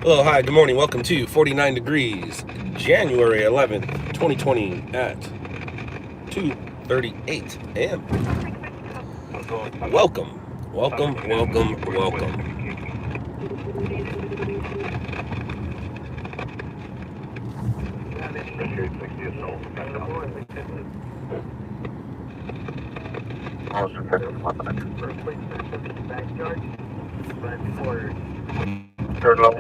Hello, hi, good morning. Welcome to 49 Degrees, January 11th, 2020 at 2:38 a.m. Welcome, welcome, welcome, welcome. Third level.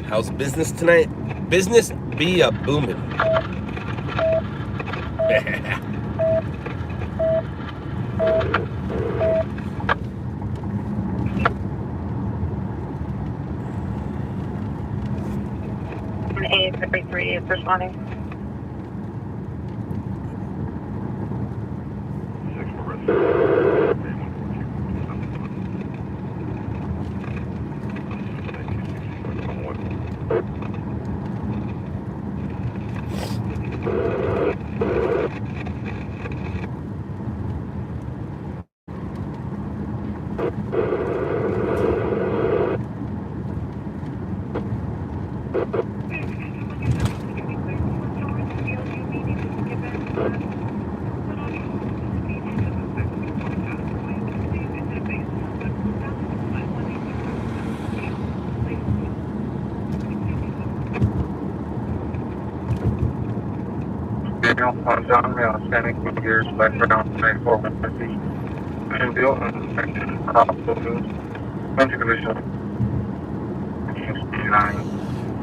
How's business tonight? Business be a booming. A33 is responding. Daniel, John, standing with gears, background, 9450. Mission built and inspection, crop news, country condition.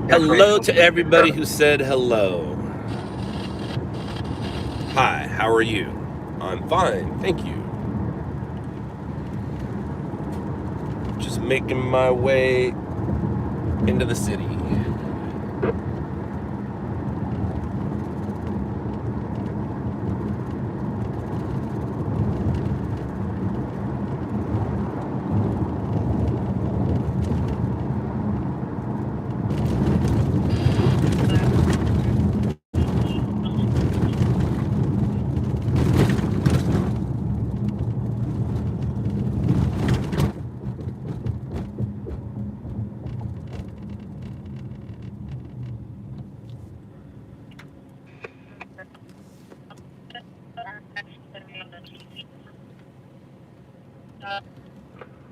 Hello to everybody who said hello. Hi, how are you? I'm fine, thank you. Just making my way into the city.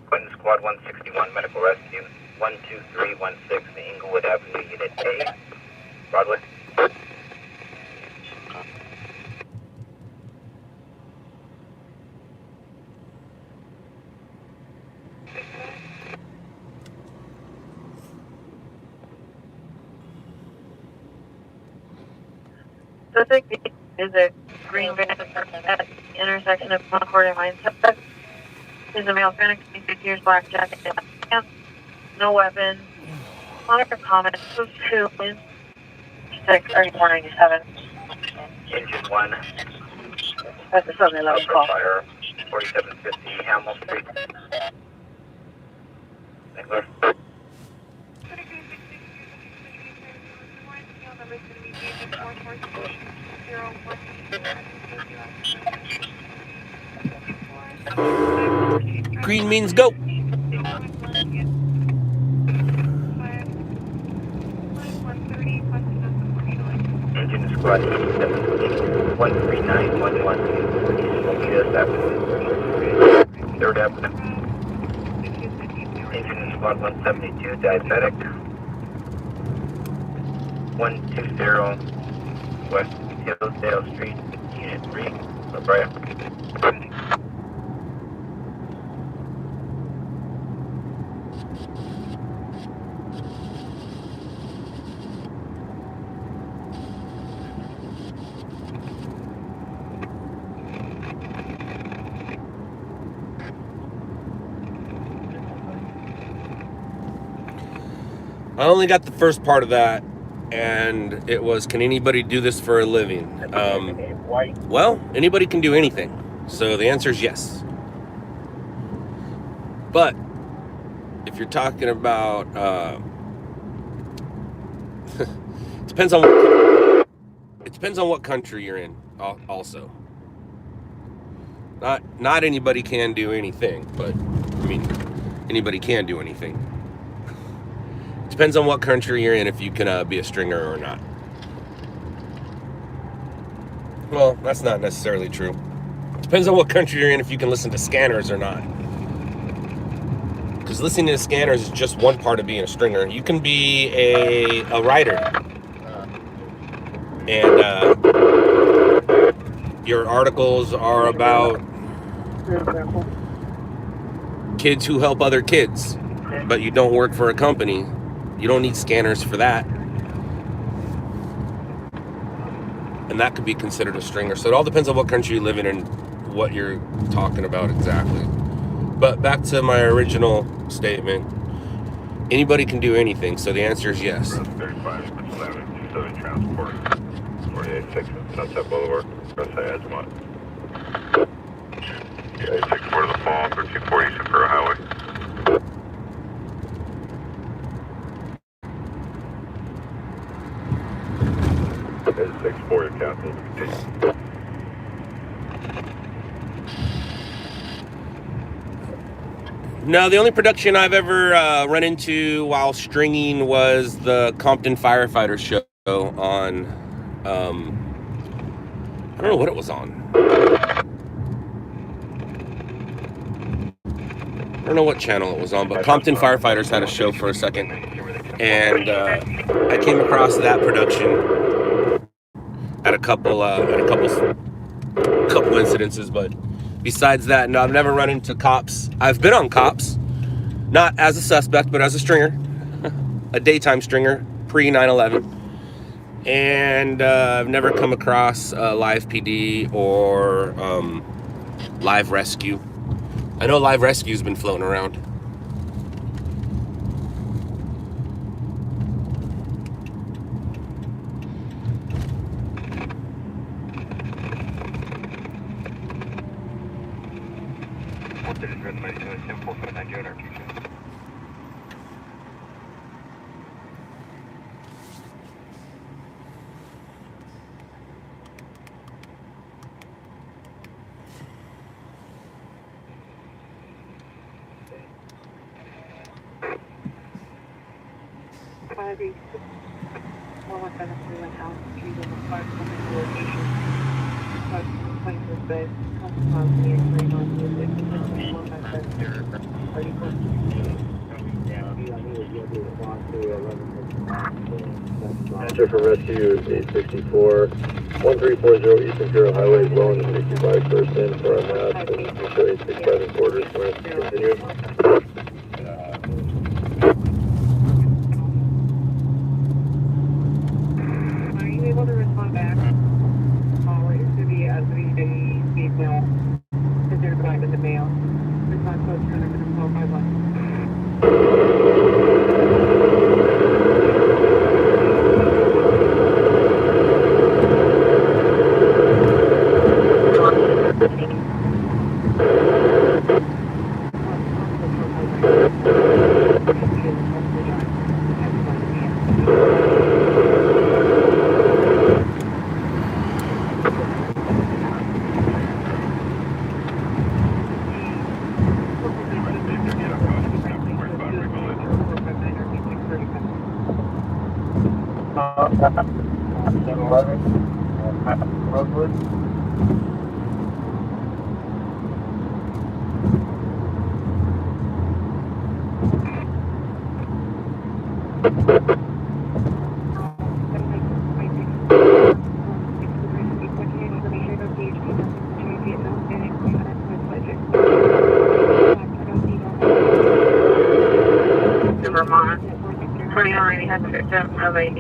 Clinton Squad 161, Medical Rescue, 12316, Inglewood Avenue, Unit A, Broadway. Pacific Beach is a green van at the intersection of Concord and Mindset. Is a male Hispanic, 26 years, black jacket, pants, no weapon. Monitor comments, 2 is 63497. Engine 1. That's a 711 call. Fire, 4750 Hamel Street. Nicholas. Green means go. Engine Squad 13911 East Avenue, 3rd Avenue. Engine Squad 172 Diabetic, 120 West Hillsdale Street, Unit 3, La Brea. I only got the first part of that, and it was, can anybody do this for a living? Well, anybody can do anything. So the answer is yes. But if you're talking about, it depends on what country you're in. Also, not anybody can do anything, but I mean, anybody can do anything. Depends on what country you're in if you can be a stringer or not. Well, that's not necessarily true. Depends on what country you're in if you can listen to scanners or not. Because listening to scanners is just one part of being a stringer. You can be a writer. And your articles are about kids who help other kids, but you don't work for a company. You don't need scanners for that. And that could be considered a stringer. So it all depends on what country you live in and what you're talking about exactly. But back to my original statement, anybody can do anything. So the answer is yes. 35-11, Southern Transport, 48-6, Sunset Boulevard, Westside Edgemont. 864 to the Fall, 1340 Superior Highway. 864, your cancel. No, the only production I've ever run into while stringing was the Compton Firefighter show on, I don't know what it was on. I don't know what channel it was on, but Compton Firefighters had a show for a second. And I came across that production at a couple incidences, but besides that, no, I've never run into cops. I've been on cops, not as a suspect, but as a stringer, a daytime stringer, pre 9/11. And I've never come across live PD or live rescue. I know live rescue's been floating around. Answer for rescue is 864, 1340 East Imperial Highway, well into 65 first in for our map, and you show 865 in quarters, we're continuing. Are you able to respond back? It should be a 3-day speed mail. Because there's live in the mail. Response code 21251. Rosewood. Vermont. 29 has a victim of a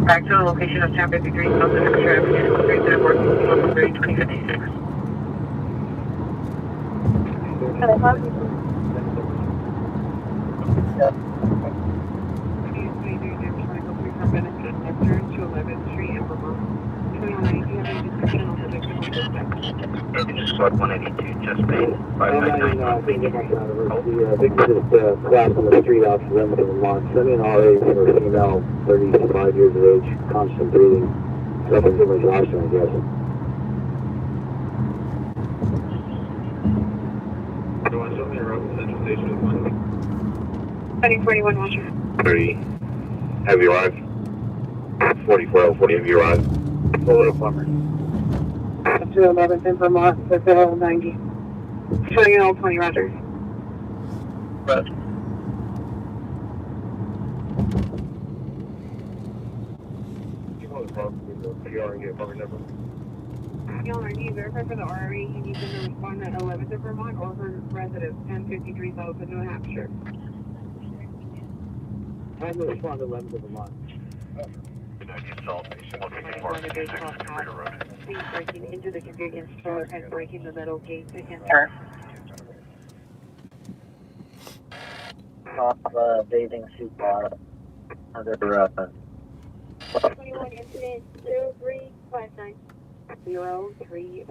back to the location of 1053 South Central Avenue, 2056. 11th Street in Vermont. 2190, do you have any description on the victim or suspect? It's just squad 182, just made 599. The victim just collapsed on the street off the limit of Vermont. 70 RA for a female, 35 years of age, constant breathing, suffering from exhaustion, I guess. Do you want to show me your route to Central Station with 1? 2041 Roger. 30. Have you arrived? 44 40, have you arrived? Full plumber. 211th in Vermont, with 90. Showing an 20 Roger. But you know the problem with the PR and get plumber number. Y'all are you verify for the RRE, you need them to respond to 11th of Vermont or for residence 1053 South in New Hampshire. I have to respond to 11th of Vermont. Please breaking into the convenience store and breaking the metal gate to enter. Off bathing suit bar. Under 21 incident 0359 0360.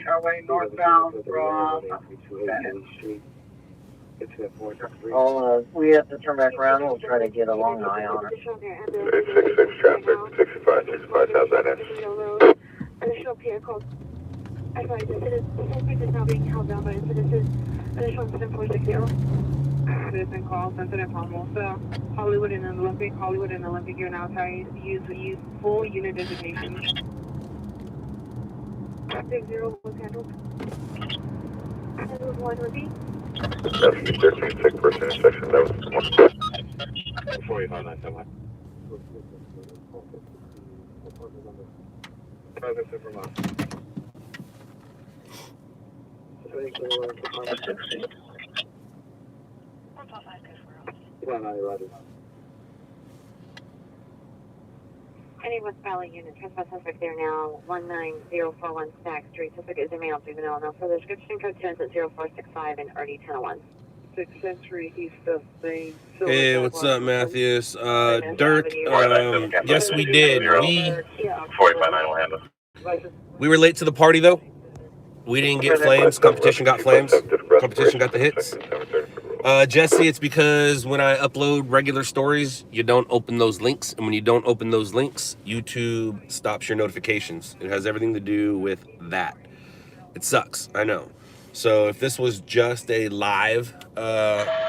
Carway northbound from we have to turn back around. We'll try to get a long eye on her. 866 traffic, 65, how's that end? Additional vehicle. Advise incident. Suspect is now being held down by incidences. Additional incident 460. Citizen call, sensitive humble. So Hollywood and Olympic, you're now trying to use full unit designation. 60 was handled. Handled 1 repeat. That's the 13th sick person intersection, that was 1. 4591. Presence in Vermont. 155. Anyone Valley unit, trespass suspect there now, 19041 Stack Street. Suspect is a male, juvenile. No further description, code 10 at 0465 and RD 1001. 6th Century East of Main. Hey, what's up, Matthews? Dirk, yes, we did. 459 will handle. We were late to the party, though. We didn't get flames. Competition got flames. Competition got the hits. Jesse, it's because when I upload regular stories, you don't open those links. And when you don't open those links, YouTube stops your notifications. It has everything to do with that. It sucks, I know. So if this was just a live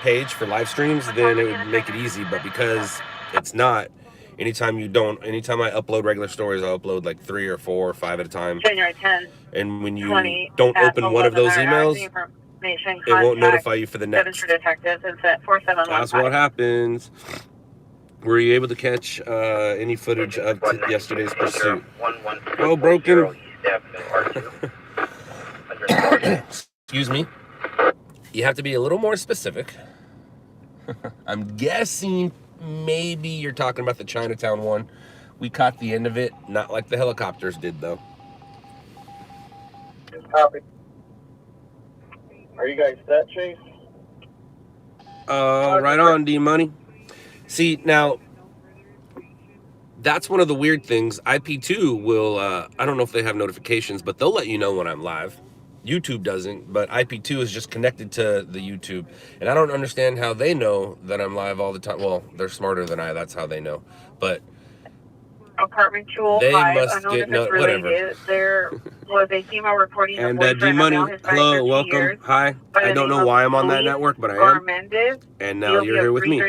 page for live streams, then it would make it easy. But because it's not, anytime I upload regular stories, I'll upload like 3 or 4 or 5 at a time. January 10. And when you don't open one of those emails, it won't notify you for the next. That's what happens. Were you able to catch any footage of yesterday's pursuit? Oh, broken. Excuse me. You have to be a little more specific. I'm guessing maybe you're talking about the Chinatown one. We caught the end of it, not like the helicopters did, though. Copy. Are you guys set, Chase? Right on, D-Money. See, now, that's one of the weird things. IP2 will, I don't know if they have notifications, but they'll let you know when I'm live. YouTube doesn't, but IP2 is just connected to the YouTube. And I don't understand how they know that I'm live all the time. Well, they're smarter than I, that's how they know. But Apartment 205. they must get whatever. There was a female reporting and D-Money, hello, welcome. Hi. I don't know why I'm on that network, but I am. And now you're here with me.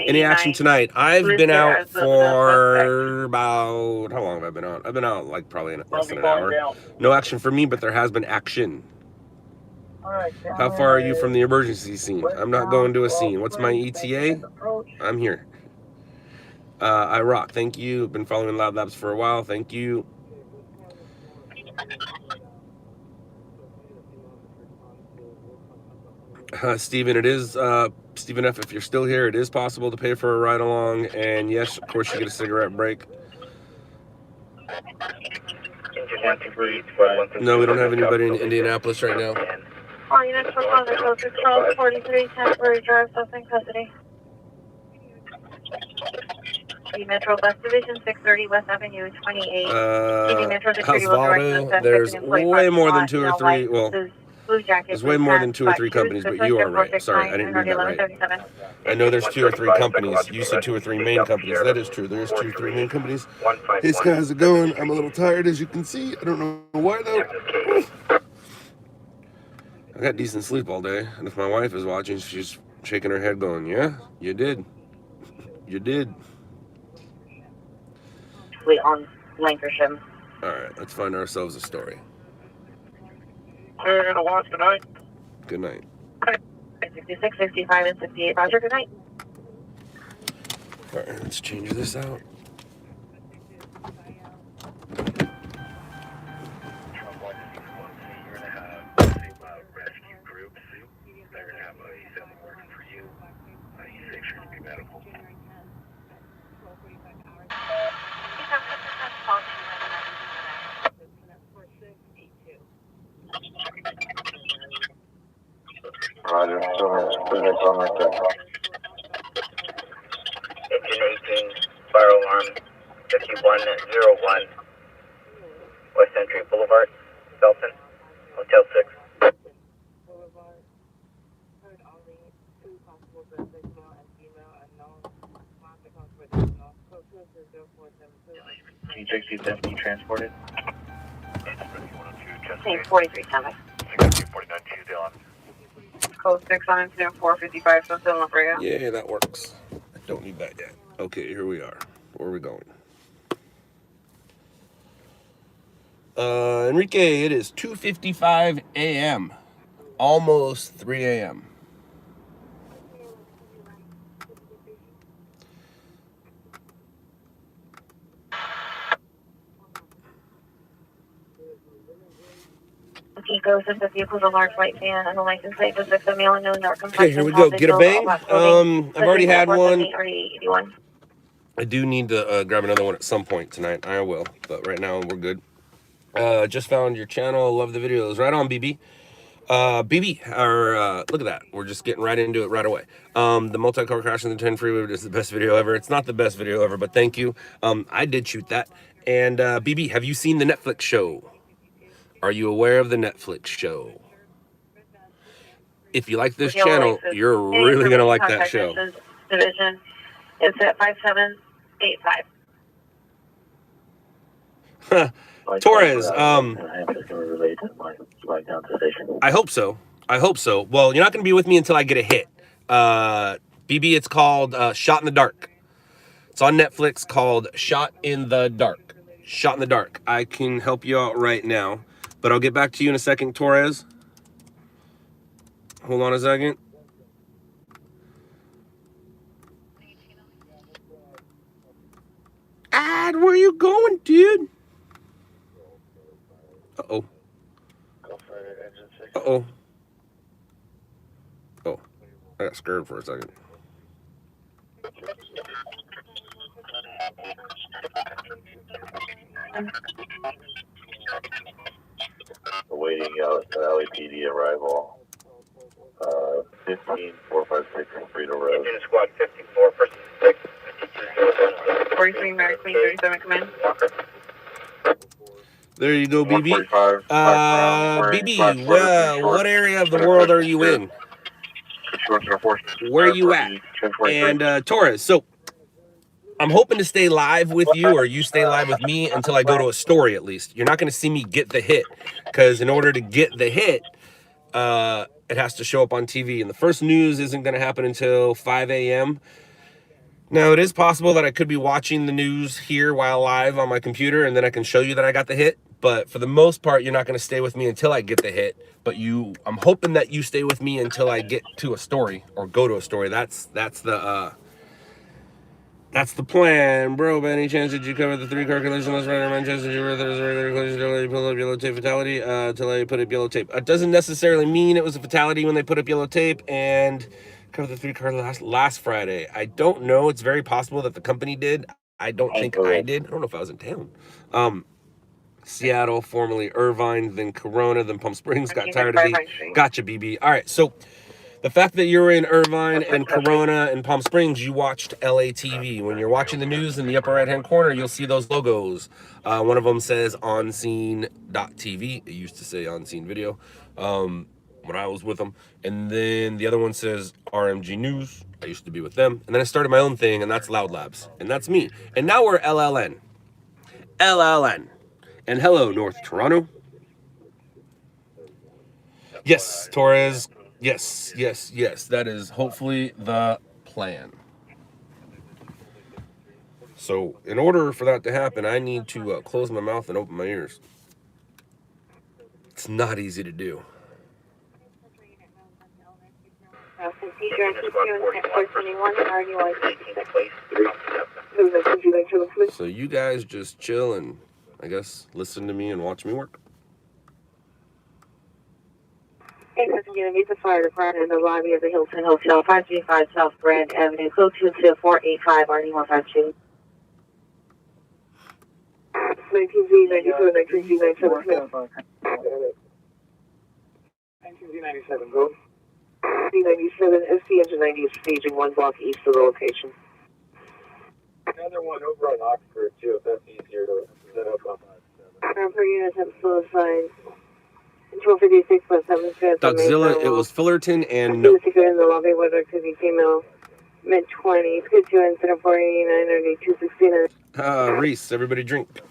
Any action tonight? I've been out for about, how long have I been out? I've been out like probably less than an hour. No action for me, but there has been action. How far are you from the emergency scene? I'm not going to a scene. What's my ETA? I'm here. I rock. Thank you. Been following LOUDLABS for a while. Thank you. Stephen, it is, Stephen F., if you're still here, it is possible to pay for a ride along. And yes, of course, you get a cigarette break. No, we don't have anybody in Indianapolis right now. All units for Closer Closer 1243 temporary drive, self in custody. The Metro Bus Division 630 West Avenue 28. Metro Security will direct the suspect there's in employee way more than parking two or lot, three. Well, Blue jacket, there's way more than two or three companies, but you are right. Sorry, I didn't read that right. I know there's 2 or 3 companies. You said 2 or 3 main companies. That is true. There's 2 or 3 main companies. Hey, Scott, how's it going? I'm a little tired, as you can see. I don't know why, though. I got decent sleep all day, and if my wife is watching, she's shaking her head going, yeah, you did. You did. We on Lancashire. All right, let's find ourselves a story. We're going to watch tonight. Good night. 66, 65, and 68. Roger, good night. All right, let's change this out. Roger, so there's on right there. Engine 18, fire alarm 5101, West Entry Boulevard, Belton, Hotel 6. Can you check see if that's being transported? 43, standby. 49 Tuesday on. Code 6 on incident 455, so still not for you. Yeah, that works. I don't need that yet. Okay, here we are. Where are we going? Enrique, it is 2:55 a.m. Almost 3 a.m. Okay, goes if the vehicle is a large white van and the license plate was 6 of male and no dark complexion. Okay, here we go. Get a bang. I've already had one. I do need to grab another one at some point tonight. I will, but right now we're good. Just found your channel. Love the videos. Right on, BB. BB, look at that. We're just getting right into it right away. The multi-car crash in the 10 freeway is the best video ever. It's not the best video ever, but thank you. I did shoot that. And BB, have you seen the Netflix show? Are you aware of the Netflix show? If you like this channel, you're really going to like that show. Division, it's at 5785. Torres, I hope so. I hope so. Well, you're not going to be with me until I get a hit. BB, it's called Shot in the Dark. It's on Netflix called Shot in the Dark. Shot in the Dark. I can help you out right now, but I'll get back to you in a second, Torres. Hold on a second. Where you going, dude? Uh-oh. Uh-oh. Oh, I got scared for a second. Awaiting LAPD arrival. 15456 from Frito Road. Engine squad 54, person 6, 43, Max, 37, come in. There you go, BB. BB, what area of the world are you in? Where are you at? And Torres, so I'm hoping to stay live with you, or you stay live with me until I go to a story at least. You're not going to see me get the hit, because in order to get the hit, it has to show up on TV. And the first news isn't going to happen until 5 a.m. Now, it is possible that I could be watching the news here while live on my computer, and then I can show you that I got the hit. But for the most part, you're not going to stay with me until I get the hit. But I'm hoping that you stay with me until I get to a story or go to a story. That's the That's the plan, bro. By any chance did you cover the 3-car collision last Friday in Manchester? Did you realize there was a regular collision until you pulled up yellow tape fatality? Until I put up yellow tape. It doesn't necessarily mean it was a fatality when they put up yellow tape and covered the 3-car last Friday. I don't know. It's very possible that the company did. I don't think I did. I don't know if I was in town. Seattle, formerly Irvine, then Corona, then Palm Springs. Got tired of the. Gotcha, BB. All right, so the fact that you're in Irvine and Corona and Palm Springs, you watched LATV. When you're watching the news in the upper right-hand corner, you'll see those logos. One of them says onscene.tv. It used to say on-scene video when I was with them. And then the other one says RMG News. I used to be with them. And then I started my own thing, and that's LOUDLABS. And that's me. And now we're LLN. LLN. And hello, North Toronto. Yes, Torres. Yes, yes, yes. That is hopefully the plan. So in order for that to happen, I need to close my mouth and open my ears. It's not easy to do. So you guys just chill and, I guess, listen to me and watch me work. Meet the fire department in the lobby of the Hilton Hotel, 535 South Grand Avenue, code 22485 RD152. 19Z97, 19Z97, go. Z97, SC Engine 90 is staging 1 block east of the location. Another one over on Oxford, too, if that's easier to set up on that. Per unit have slow signs. 1256.7. Doczilla, it was Fullerton and no. In the lobby, whether it could be female, mid-20s, could you instead of 489 or 269. Reese, everybody drink.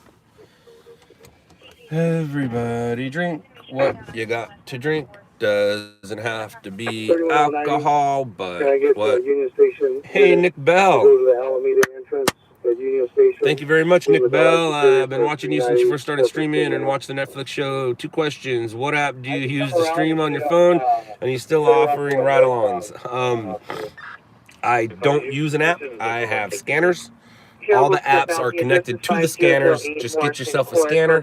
Everybody drink what you got to drink. Doesn't have to be alcohol, but what? Hey, Nick Bell. Thank you very much, Nick Bell. I've been watching you since you first started streaming and watched the Netflix show. 2 questions. What app do you use to stream on your phone? And you still offering ride-alongs? I don't use an app. I have scanners. All the apps are connected to the scanners. Just get yourself a scanner.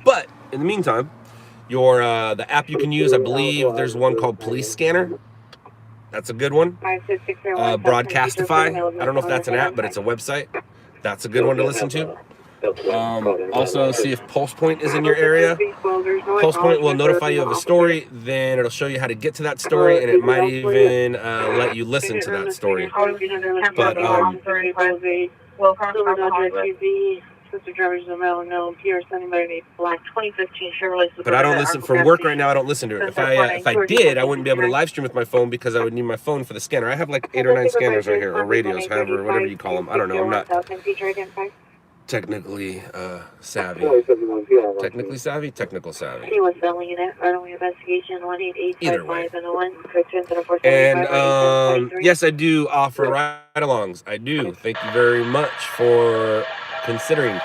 But in the meantime, the app you can use, I believe there's one called Police Scanner. That's a good one. Broadcastify. I don't know if that's an app, but it's a website. That's a good one to listen to. Also, see if Pulse Point is in your area. Pulse Point will notify you of a story, then it'll show you how to get to that story, and it might even let you listen to that story. But but I don't listen for work right now. I don't listen to it. If I did, I wouldn't be able to live stream with my phone because I would need my phone for the scanner. I have like 8 or 9 scanners right here, or radios, however, whatever you call them. I don't know. I'm not technically savvy. Technically savvy? Technical savvy. Either way. And yes, I do offer ride-alongs. I do. Thank you very much for considering.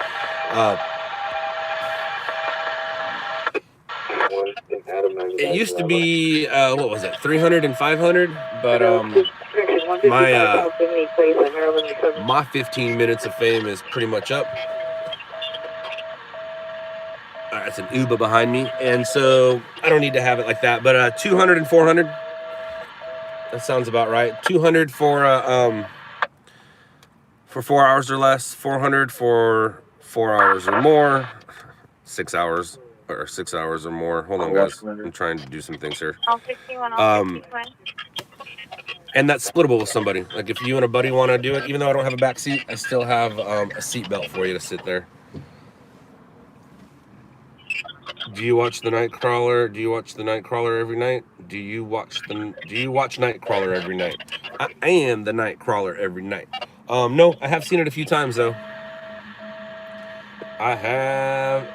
It used to be what was it, 300 and 500, but my 15 minutes of fame is pretty much up. That's an Uber behind me, and so I don't need to have it like that. But 200 and 400, that sounds about right. 200 for 4 hours or less, 400 for 4 hours or more, 6 hours or 6 hours or more. Hold on, guys. I'm trying to do some things here. And that's splittable with somebody. Like if you and a buddy want to do it, even though I don't have a back seat, I still have a seat belt for you to sit there. Do you watch the Nightcrawler? Do you watch the Nightcrawler every night? Do you watch Nightcrawler every night? I am the Nightcrawler every night. No, I have seen it a few times though. I have.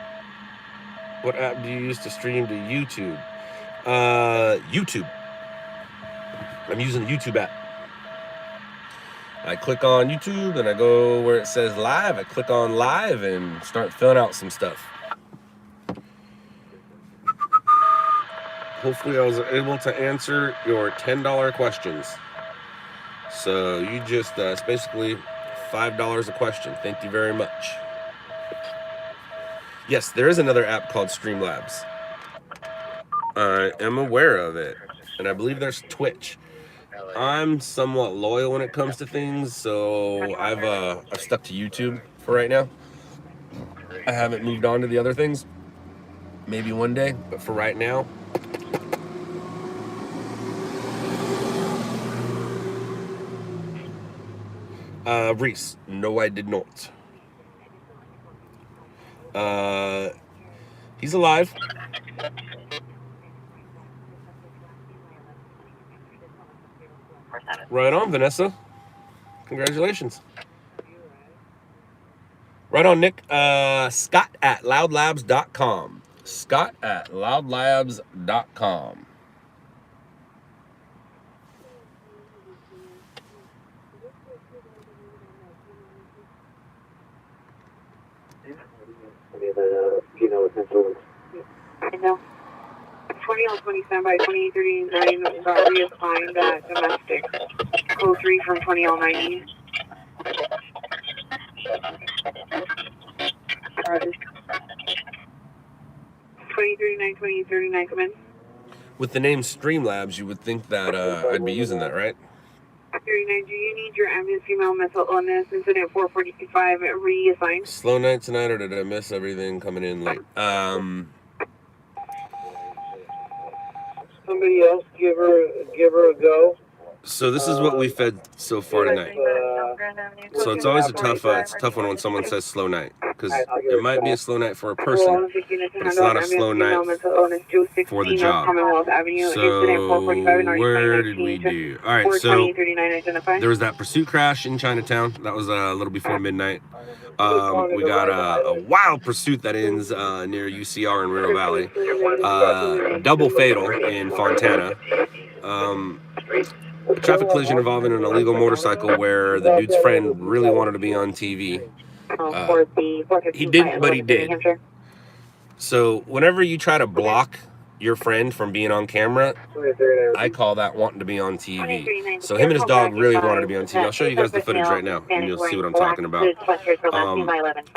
What app do you use to stream to YouTube? YouTube. I'm using the YouTube app. I click on YouTube and I go where it says live. I click on live and start filling out some stuff. Hopefully I was able to answer your $10 questions. So you just, it's basically $5 a question. Thank you very much. Yes, there is another app called Streamlabs. I am aware of it. And I believe there's Twitch. I'm somewhat loyal when it comes to things, so I've stuck to YouTube for right now. I haven't moved on to the other things. Maybe one day, but for right now. Reese, no, I did not. He's alive. Right on, Vanessa. Congratulations. Right on, Nick. Scott at loudlabs.com. Scott at loudlabs.com. I know. 20 on 20 standby, 2839 got reassigned at domestic. Code 3 from 20 on 90. 2039, come in. With the name Streamlabs, you would think that I'd be using that, right? 39, do you need your ambulance female mental illness incident 445 reassigned? Slow night tonight, or did I miss everything coming in late? Somebody else give her a go. So this is what we fed so far tonight. So it's always a tough one when someone says slow night, because it might be a slow night for a person, but it's not a slow night for the job. So where did we do? All right, so there was that pursuit crash in Chinatown. That was a little before midnight. We got a wild pursuit that ends near UCR in Rideau Valley. Double fatal in Fontana. A traffic collision involving an illegal motorcycle where the dude's friend really wanted to be on TV. He didn't, but he did. So whenever you try to block your friend from being on camera, I call that wanting to be on TV. So him and his dog really wanted to be on TV. I'll show you guys the footage right now, and you'll see what I'm talking about.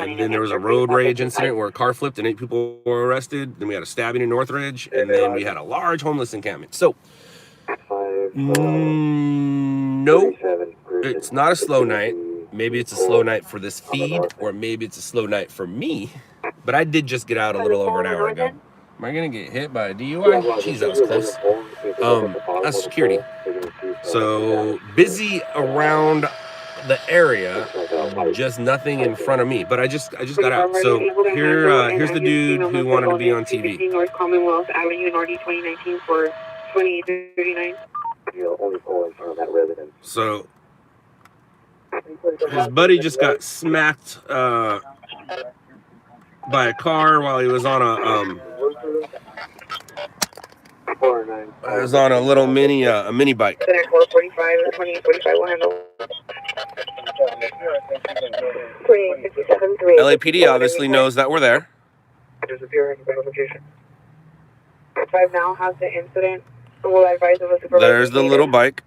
And then there was a road rage incident where a car flipped and 8 people were arrested. Then we had a stabbing in Northridge, and then we had a large homeless encampment. So, no, it's not a slow night. Maybe it's a slow night for this feed, or maybe it's a slow night for me. But I did just get out a little over an hour ago. Am I gonna get hit by a DUI? Jeez, that was close. That's security. So busy around the area, just nothing in front of me. But I just got out. So here's the dude who wanted to be on TV. North Commonwealth Avenue, NRD 2019 for 2839. So his buddy just got smacked by a car while he was on a little mini bike. LAPD obviously knows that we're there. 5 now has the incident. Will I advise of a supervisor? There's the little bike.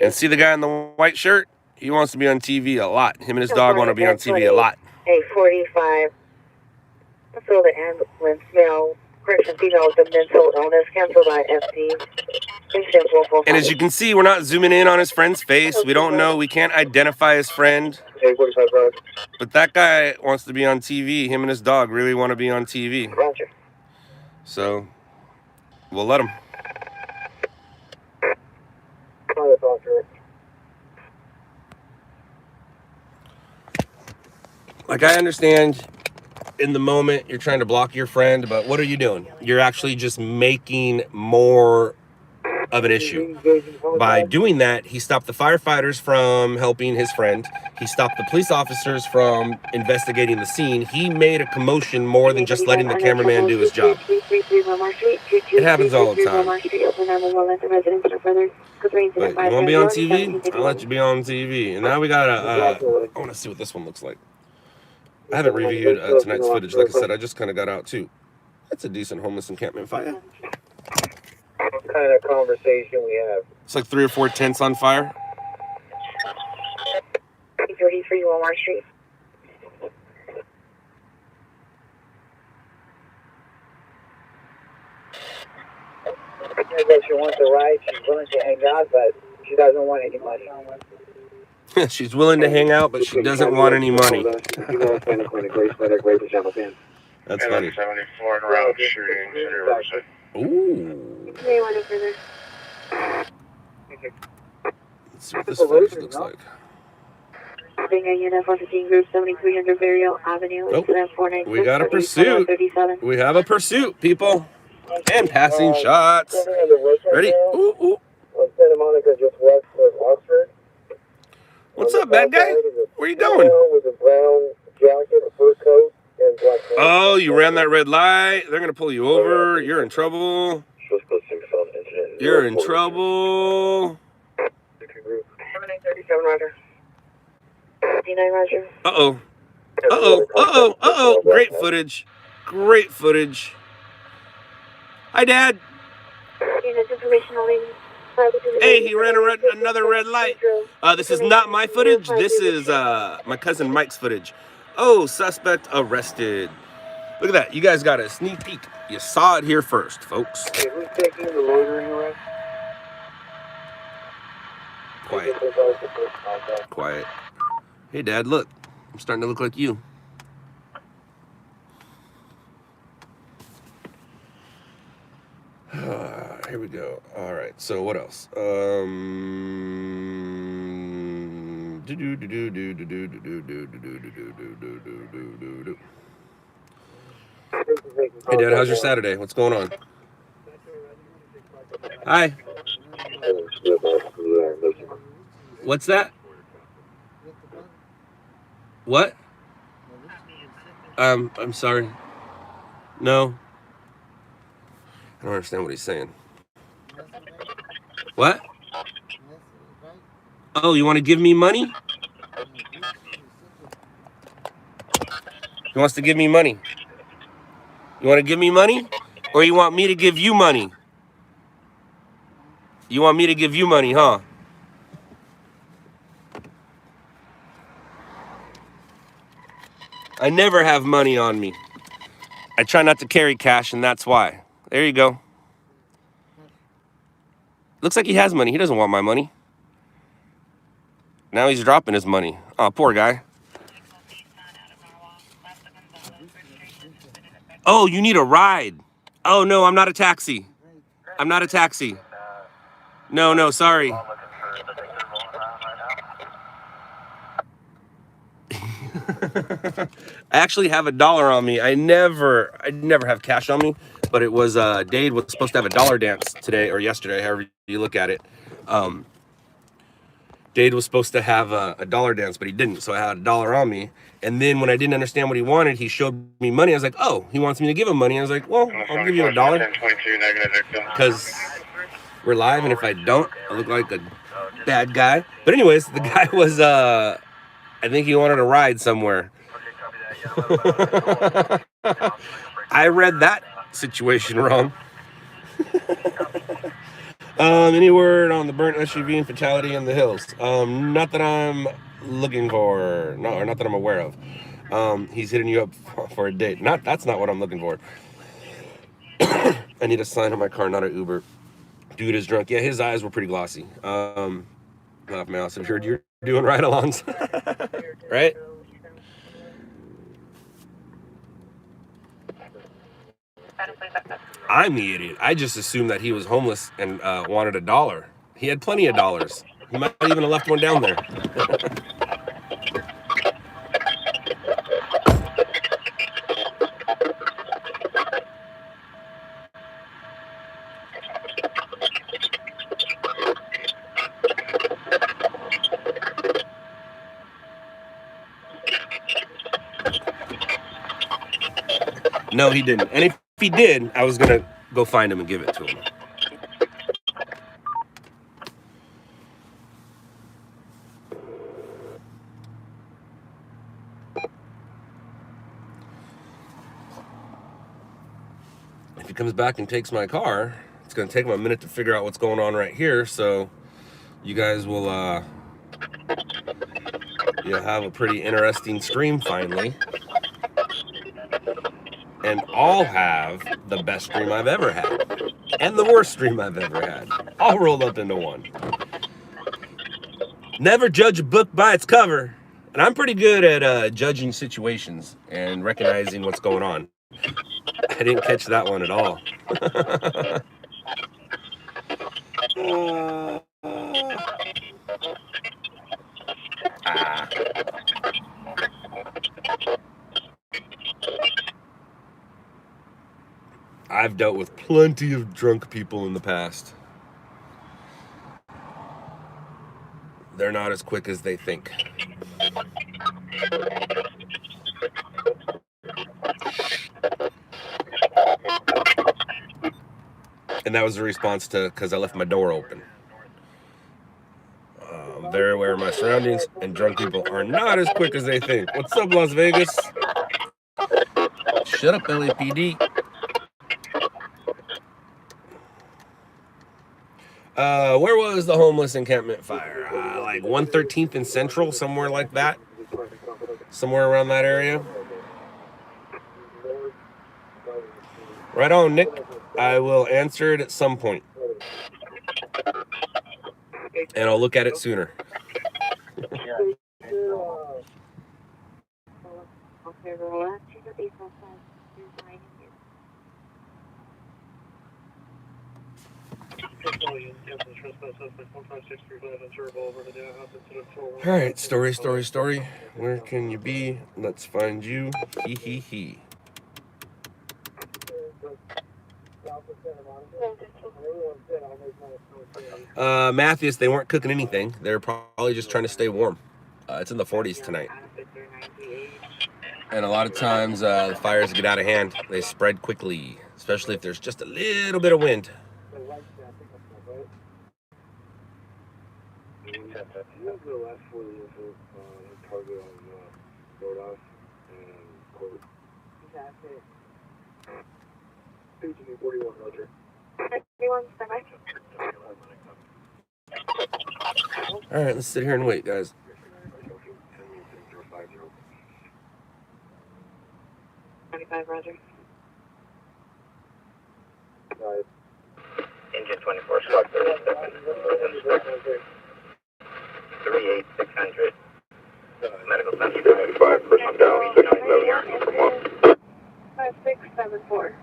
And see the guy in the white shirt? He wants to be on TV a lot. Him and his dog want to be on TV a lot. 845. So the ambulance now, correction female with the mental illness canceled by FD. And as you can see, we're not zooming in on his friend's face. We don't know. We can't identify his friend. But that guy wants to be on TV. Him and his dog really want to be on TV. Roger. So we'll let him. Like, I understand in the moment you're trying to block your friend, but what are you doing? You're actually just making more of an issue. By doing that, he stopped the firefighters from helping his friend. He stopped the police officers from investigating the scene. He made a commotion more than just letting the cameraman do his job. It happens all the time. But you want to be on TV? I'll let you be on TV. And now we got I want to see what this one looks like. I haven't reviewed tonight's footage. Like I said, I just kind of got out too. That's a decent homeless encampment fire. kind of conversation we have. It's like 3 or 4 tents on fire. 33 Walmart Street. I guess she wants to ride. She's willing to hang out, but she doesn't want any money. She's willing to hang out, but she doesn't want any money. That's funny. 74 and around shooting City Riverside. Ooh. Hey, what is it? Let's see what this footage looks like. Being a unit 415 group 7300 Burial Avenue. Nope. We got a pursuit. We have a pursuit, people. And passing shots. Ready? Ooh, ooh. Santa Monica, just west of Oxford. What's up, bad guy? Where you going? With a brown jacket, a fur coat, and black pants. Oh, you ran that red light. They're going to pull you over. You're in trouble. You're in trouble. 7937 Roger. 59 Roger. Uh-oh. Uh-oh. Uh-oh. Uh-oh. Great footage. Great footage. Hi, Dad. Unit information only. Hey, he ran another red light. This is not my footage. This is my cousin Mike's footage. Oh, suspect arrested. Look at that. You guys got a sneak peek. You saw it here first, folks. Okay, who's taking the loitering arrest? Quiet. Quiet. Hey, Dad, look. I'm starting to look like you. Here we go. All right. So what else? Hey, Dad, how's your Saturday? What's going on? Hi. What's that? What? I'm sorry. No. I don't understand what he's saying. What? Oh, you want to give me money? He wants to give me money. You want to give me money? Or you want me to give you money? You want me to give you money, huh? I never have money on me. I try not to carry cash, and that's why. There you go. Looks like he has money. He doesn't want my money. Now he's dropping his money. Oh, poor guy. Oh, you need a ride. Oh, no, I'm not a taxi. I'm not a taxi. No, sorry. I actually have $1 on me. I never have cash on me, but it was Dade was supposed to have a dollar dance today or yesterday, however you look at it. Dade was supposed to have a dollar dance, but he didn't, so I had $1 on me. And then when I didn't understand what he wanted, he showed me money. I was like, oh, he wants me to give him money. I was like, well, I'll give you $1 because we're live, and if I don't, I look like a bad guy. But anyways, the guy was I think he wanted a ride somewhere. I read that situation wrong. Any word on the burnt SUV and fatality in the hills? Not that I'm looking for, no, or not that I'm aware of. He's hitting you up for a date. That's not what I'm looking for. I need a sign on my car, not an Uber. Dude is drunk. Yeah, his eyes were pretty glossy. Laugh mouse. I've heard you're doing ride-alongs, right? I'm the idiot. I just assumed that he was homeless and wanted $1. He had plenty of dollars. He might even have left one down there. No, he didn't. And if he did, I was going to go find him and give it to him. If he comes back and takes my car, It's going to take them a minute to figure out what's going on right here, so you guys will you'll have a pretty interesting stream finally. And I'll have the best stream I've ever had and the worst stream I've ever had, all rolled up into one. Never judge a book by its cover. And I'm pretty good at judging situations and recognizing what's going on. I didn't catch that one at all. I've dealt with plenty of drunk people in the past. They're not as quick as they think. And that was a response to because I left my door open. I'm very aware of my surroundings, and drunk people are not as quick as they think. What's up, Las Vegas? Shut up, LAPD. Where was the homeless encampment fire? Like 113th and Central, somewhere like that. Somewhere around that area. Right on, Nick. I will answer it at some point. And I'll look at it sooner. All right, story. Where can you be? Let's find you. Hee hee hee. Matthias, they weren't cooking anything. They're probably just trying to stay warm. It's in the 40s tonight. And a lot of times the fires get out of hand. They spread quickly, especially if there's just a little bit of wind. All right, let's sit here and wait, guys. 95, Roger. Engine 24, Squawk 37, 38600. Medical Center Drive, 5, person down, 611, 5674.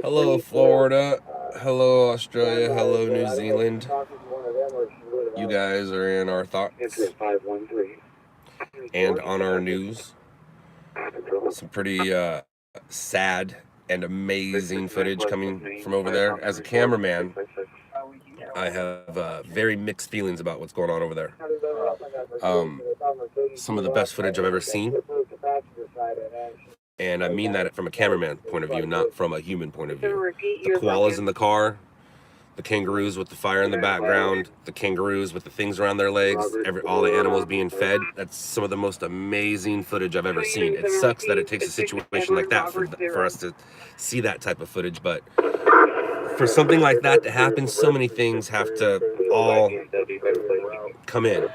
Hello, Florida. Hello, Australia. Hello, New Zealand. You guys are in our thoughts and on our news. Some pretty sad and amazing footage coming from over there. As a cameraman, I have very mixed feelings about what's going on over there. Some of the best footage I've ever seen. And I mean that from a cameraman point of view, not from a human point of view. The koalas in the car, the kangaroos with the fire in the background, the kangaroos with the things around their legs, all the animals being fed. That's some of the most amazing footage I've ever seen. It sucks that it takes a situation like that for us to see that type of footage, but for something like that to happen, so many things have to all come in.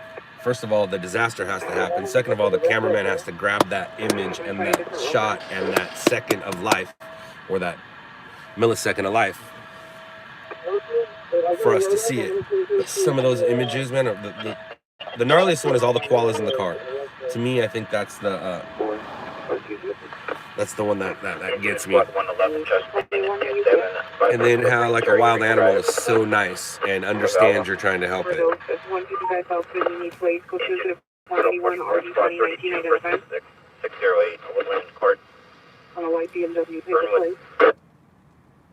First of all, the disaster has to happen. Second of all, the cameraman has to grab that image and that shot and that second of life, or that millisecond of life, for us to see it. But some of those images, man, the gnarliest one is all the koalas in the car. To me, I think that's the one that gets me. And then how like a wild animal is so nice and understands you're trying to help it.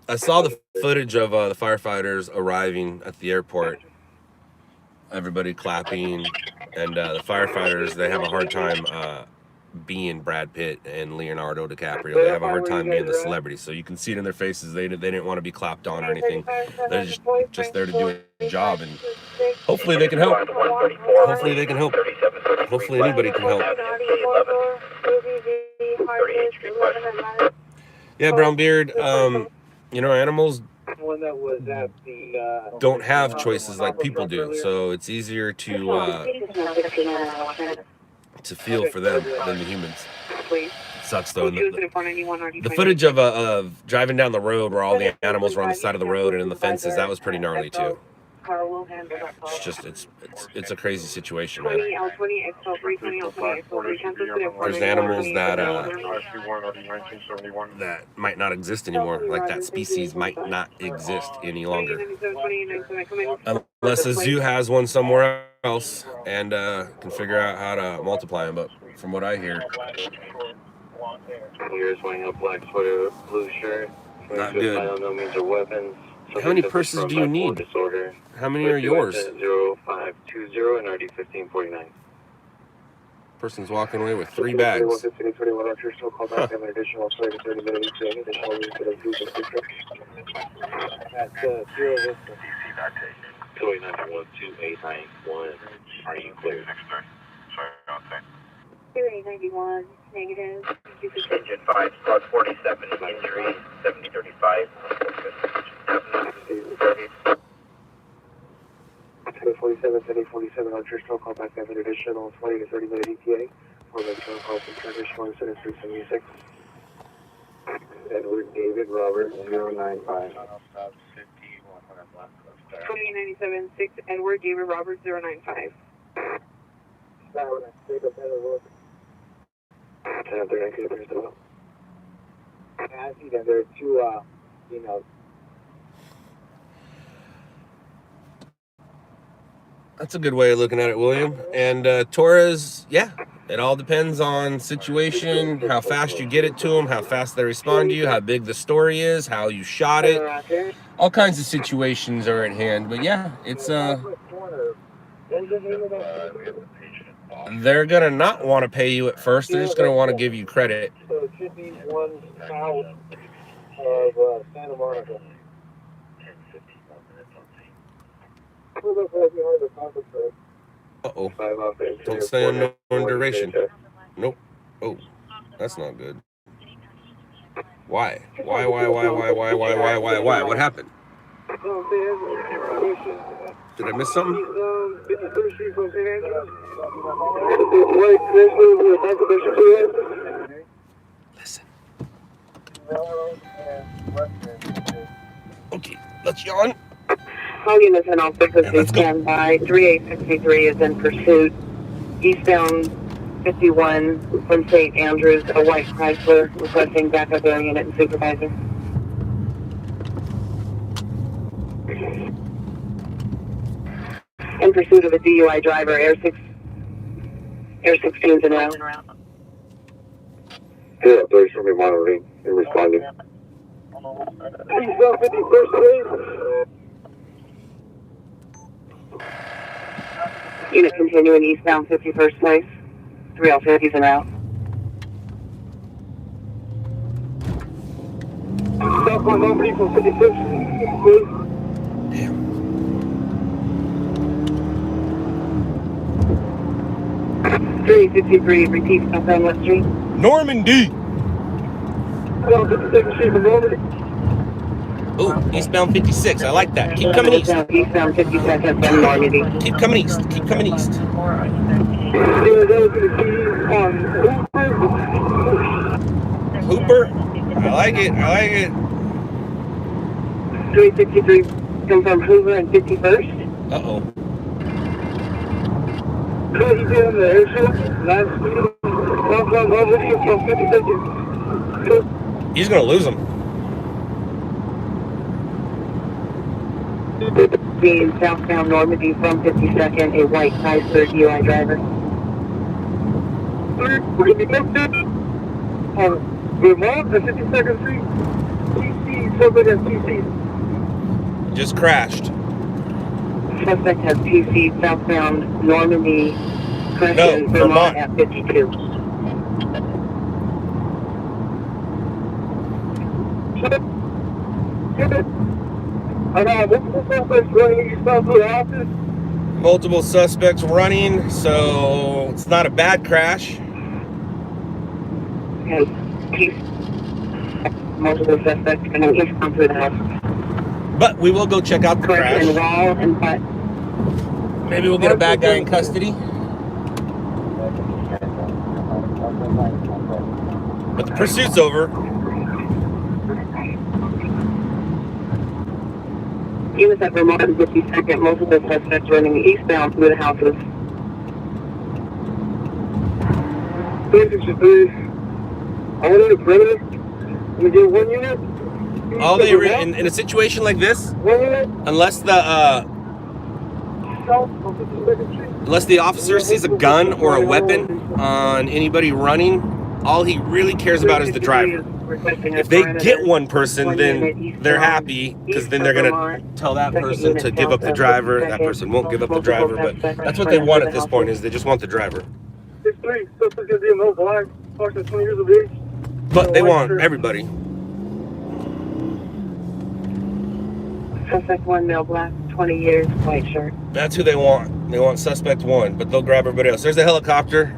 I saw the footage of the firefighters arriving at the airport. Everybody clapping, and the firefighters, they have a hard time being Brad Pitt and Leonardo DiCaprio. They have a hard time being the celebrity, so you can see it in their faces. They didn't want to be clapped on or anything. They're just there to do a job, and Hopefully they can help. Hopefully they can help. Hopefully anybody can help. Yeah, brown beard. You know, animals don't have choices like people do, so it's easier to feel for them than the humans. It sucks though. The footage of driving down the road where all the animals were on the side of the road and in the fences, that was pretty gnarly too. It's just it's a crazy situation, man. There's animals that might not exist anymore. Like that species might not exist any longer, unless a zoo has one somewhere else and can figure out how to multiply them. But from what I hear, Here's wearing a black sweater, blue shirt. not good. By no means or weapons. How many purses do you need? Disorder. How many are yours? 0520 and RD 1549. Person's walking away with 3 bags. Huh. Are you clear? 2891, negative. Engine 5, squad 47, injury 7035. 47, 47, on Churchill, call back an additional 20 to 30 minute ETA. For the phone call from transition 376. Edward David Robert 095. 2897, 6 Edward David Robert 095. I see that there are 2, emails. That's a good way of looking at it, William. And Torres, yeah, it all depends on situation, how fast you get it to them, how fast they respond to you, how big the story is, how you shot it. All kinds of situations are at hand. But yeah, it's they're gonna not want to pay you at first. They're just gonna want to give you credit. So it should be one south of Santa Monica. Uh-oh. Don't say unknown duration. Nope. Oh, that's not good. Why? Why? What happened? Did I miss something? Listen. Okay, let's yawn. All units and all frequencies stand by. 3863 is in pursuit. Eastbound 51 from St. Andrews, a white Chrysler, requesting backup air unit and supervisor. In pursuit of a DUI driver, Air 16's en route. Yeah, there's somebody monitoring and responding. Eastbound 51st Street. Unit continuing eastbound 51st place. 3L50's en route. Southbound nobody from 51st Street. Damn. 3863, repeat southbound West Street. Normandy. 52nd Street from Normandy. Ooh, eastbound 56. I like that. Keep coming east. Eastbound 52nd from Normandy. Keep coming east. Keep coming east. Hooper. I like it. 363, confirm Hoover and 51st. Uh-oh. He's gonna lose him. Being southbound Normandy from 52nd, a white Chrysler DUI driver. Vermont, the 52nd Street, TC, subject has TC. Just crashed. Suspect has TC southbound Normandy, Crescent, No, Vermont Vermont. at 52. And this is the southwest running eastbound to the office. multiple suspects running, so it's not a bad crash. Multiple suspects running eastbound through the house. But we will go check out the crash. Maybe we'll get a bad guy in custody. But the pursuit's over. Units at Vermont and 52nd, multiple suspects running eastbound through the houses. 363. I want to perimeter. Can we get 1 unit? All they in a situation like this, 1 unit? unless the officer sees a gun or a weapon on anybody running, all he really cares about is the driver. If they get one person, then they're happy, because then they're gonna tell that person to give up the driver. That person won't give up the driver, but that's what they want at this point, is they just want the driver. 6'3", suspect gonna be a male black, approximately 20 years of age. But they want everybody. Suspect 1, male black, 20 years, white shirt. That's who they want. They want suspect 1, but they'll grab everybody else. There's a helicopter.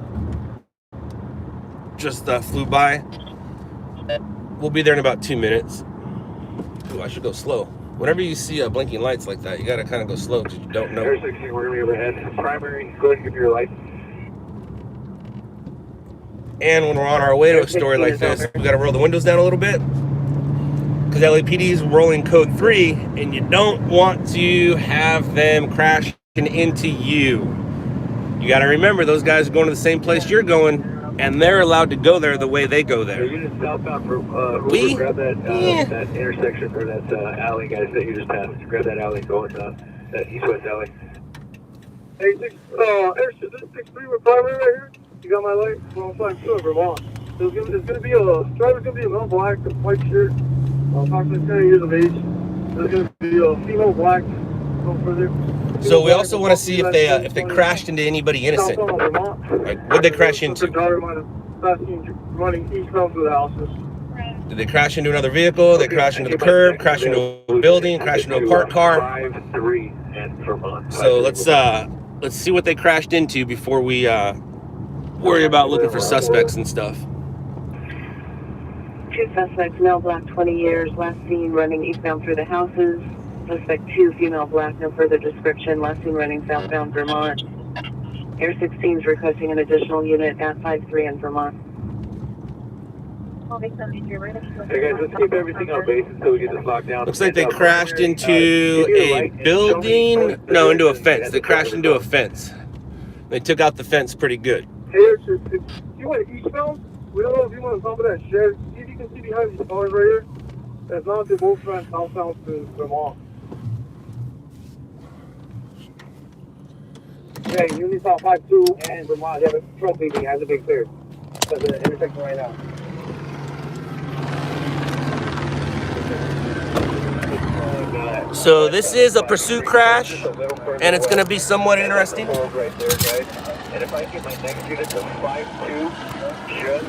Just flew by. We'll be there in about 2 minutes. Ooh, I should go slow. Whenever you see blinking lights like that, you gotta kind of go slow because you don't know. Air 16, we're gonna be overhead. Primary, go ahead and give your light. And when we're on our way to a story like this, we gotta roll the windows down a little bit, because LAPD is rolling code 3, and you don't want to have them crashing into you. You gotta remember, those guys are going to the same place you're going, and they're allowed to go there the way they go there. You're just southbound for We? grab that Yeah. that intersection or that alley, guys, that you just passed. Grab that alley going that east-west alley. Hey, 6'3", we're primary right here. You got my light? Well, I'm flying through Vermont. It's gonna be driver's gonna be a male black, white shirt, approximately 10 years of age. There's gonna be a female black. Go further. So we also want to see if they crashed into anybody innocent. Like, what'd they crash into? Running eastbound through the houses. Did they crash into another vehicle? They crash into the curb? Crash into a building? Crash into a parked car? 5-3 and Vermont. So let's see what they crashed into before we worry about looking for suspects and stuff. 2 suspects, male black, 20 years, last seen running eastbound through the houses. Suspect 2, female black, no further description, last seen running southbound Vermont. Air 16 is requesting an additional unit at 5-3 in Vermont. Hey guys, let's keep everything on base until we get this locked down. Looks like they crashed into a building. No, into a fence. They crashed into a fence. They took out the fence pretty good. Hey, if you went eastbound, we don't know if you want to top of that shed. See if you can see behind these cars right here. That's not the both ran southbound to Vermont. Okay, Unity South 52 and Vermont, they have a patrol meeting, has a big clear. At the intersection right now. So this is a pursuit crash, and it's going to be somewhat interesting. Right there, guys. And if I get my next unit to 5-2, just...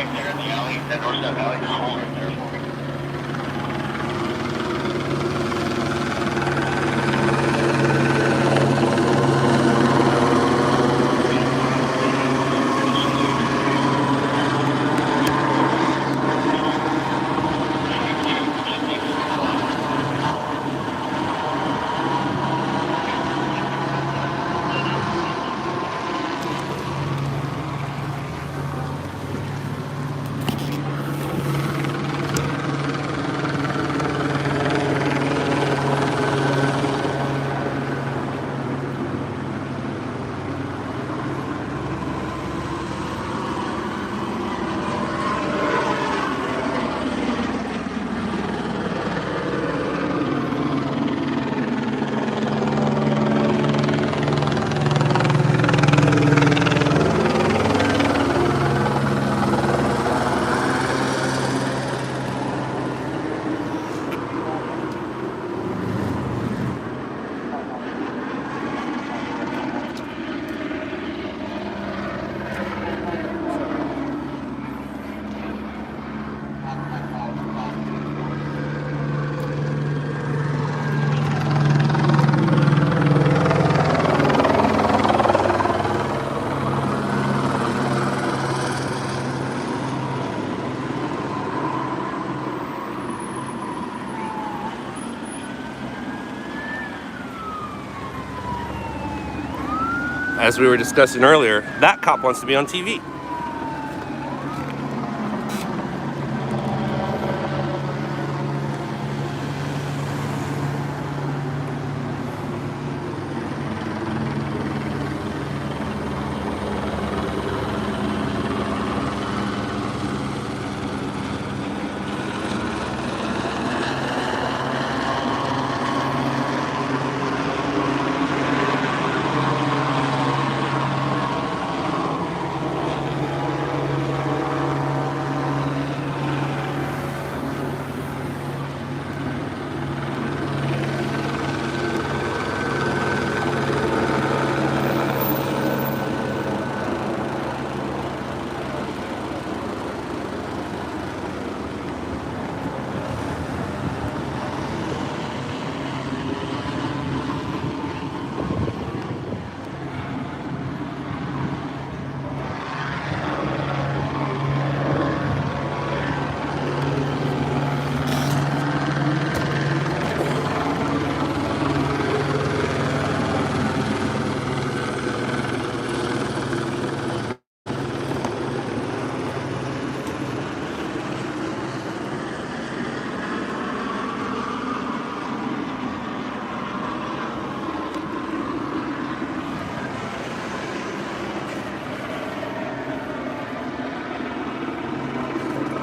right there in the alley, that north side alley, just hold right there for me. As we were discussing earlier, that cop wants to be on TV.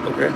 Okay.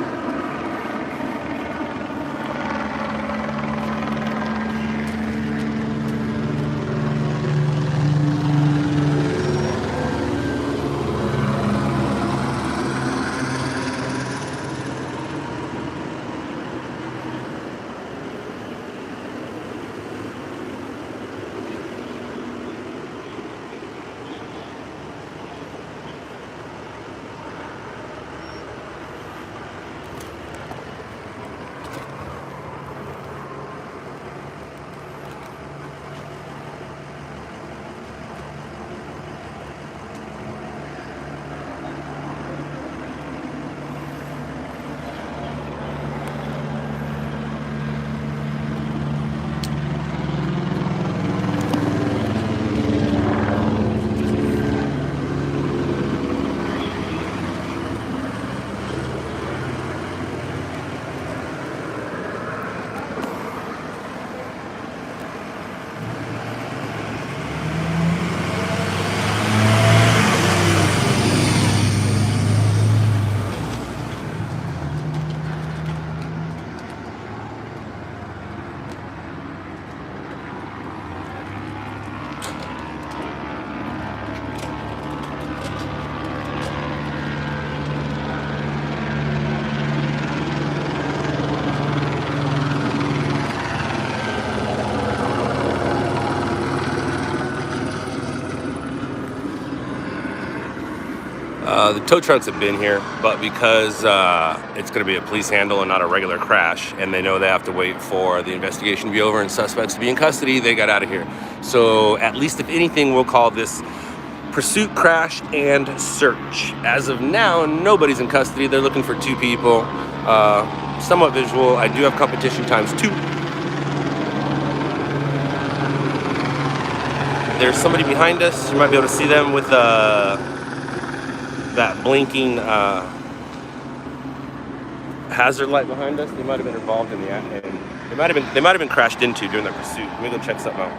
The tow trucks have been here, but because it's going to be a police handle and not a regular crash, and they know they have to wait for the investigation to be over and suspects to be in custody, they got out of here. So at least if anything, we'll call this pursuit, crash, and search. As of now, nobody's in custody. They're looking for 2 people. Somewhat visual. I do have competition ×2. There's somebody behind us. You might be able to see them with that blinking hazard light behind us. They might have been involved in the act. They might have been crashed into during their pursuit. Let me go check something out.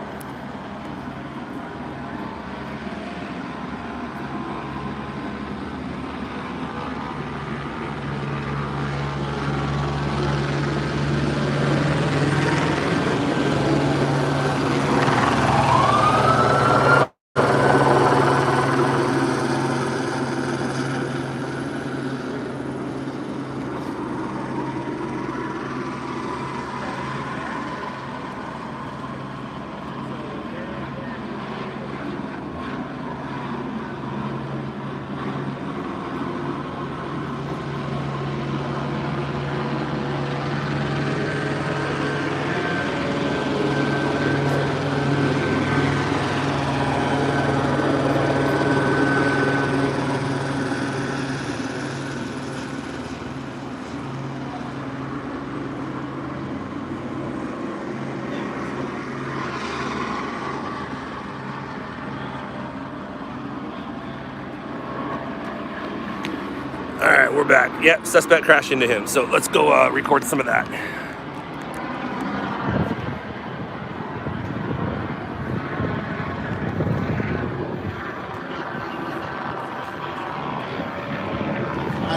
All right, we're back. Yep, suspect crashed into him. So let's go record some of that.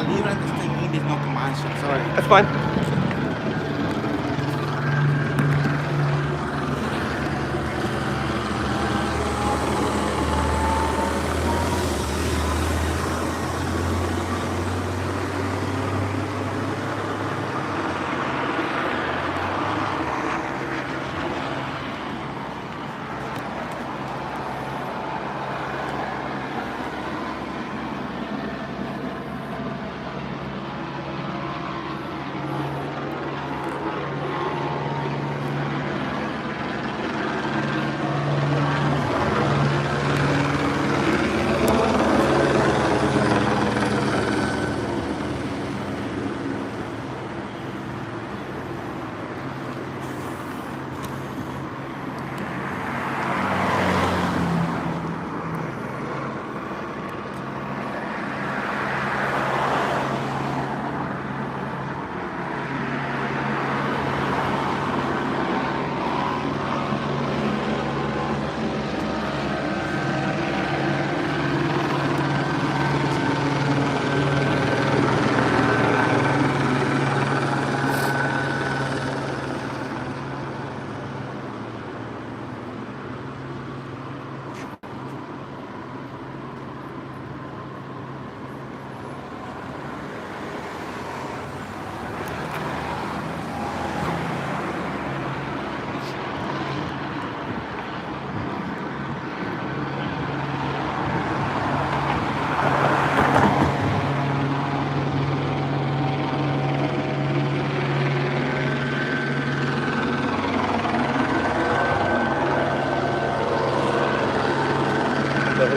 Leave it at this thing. There's no commotion. Sorry. That's fine.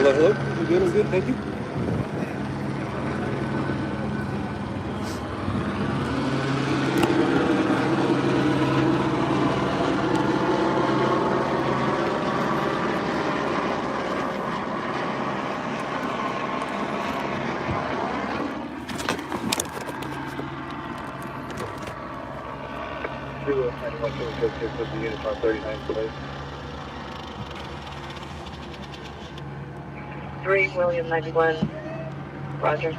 Hello. I'm good. Thank you. With the unit on 39 today. 3 William 91. Roger.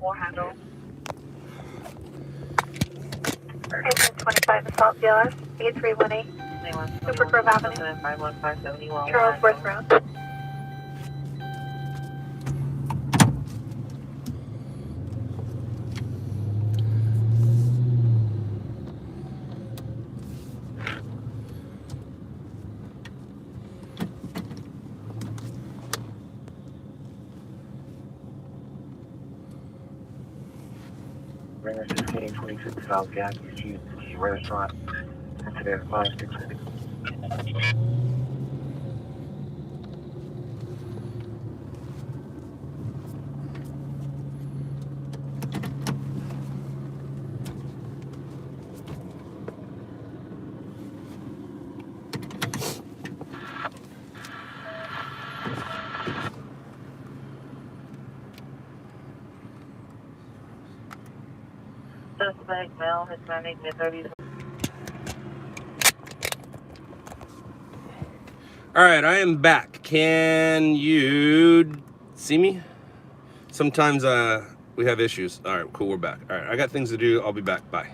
We'll handle. 25 Assault DLS, 8318, Super Grove Avenue, Charles Worth Road. Ringer 1626 South Gas, GC Restaurant, incident 566. Suspect male, Hispanic, mid-30s. All right, I am back. Can you see me? Sometimes we have issues. All right, cool, we're back. All right, I got things to do. I'll be back. Bye.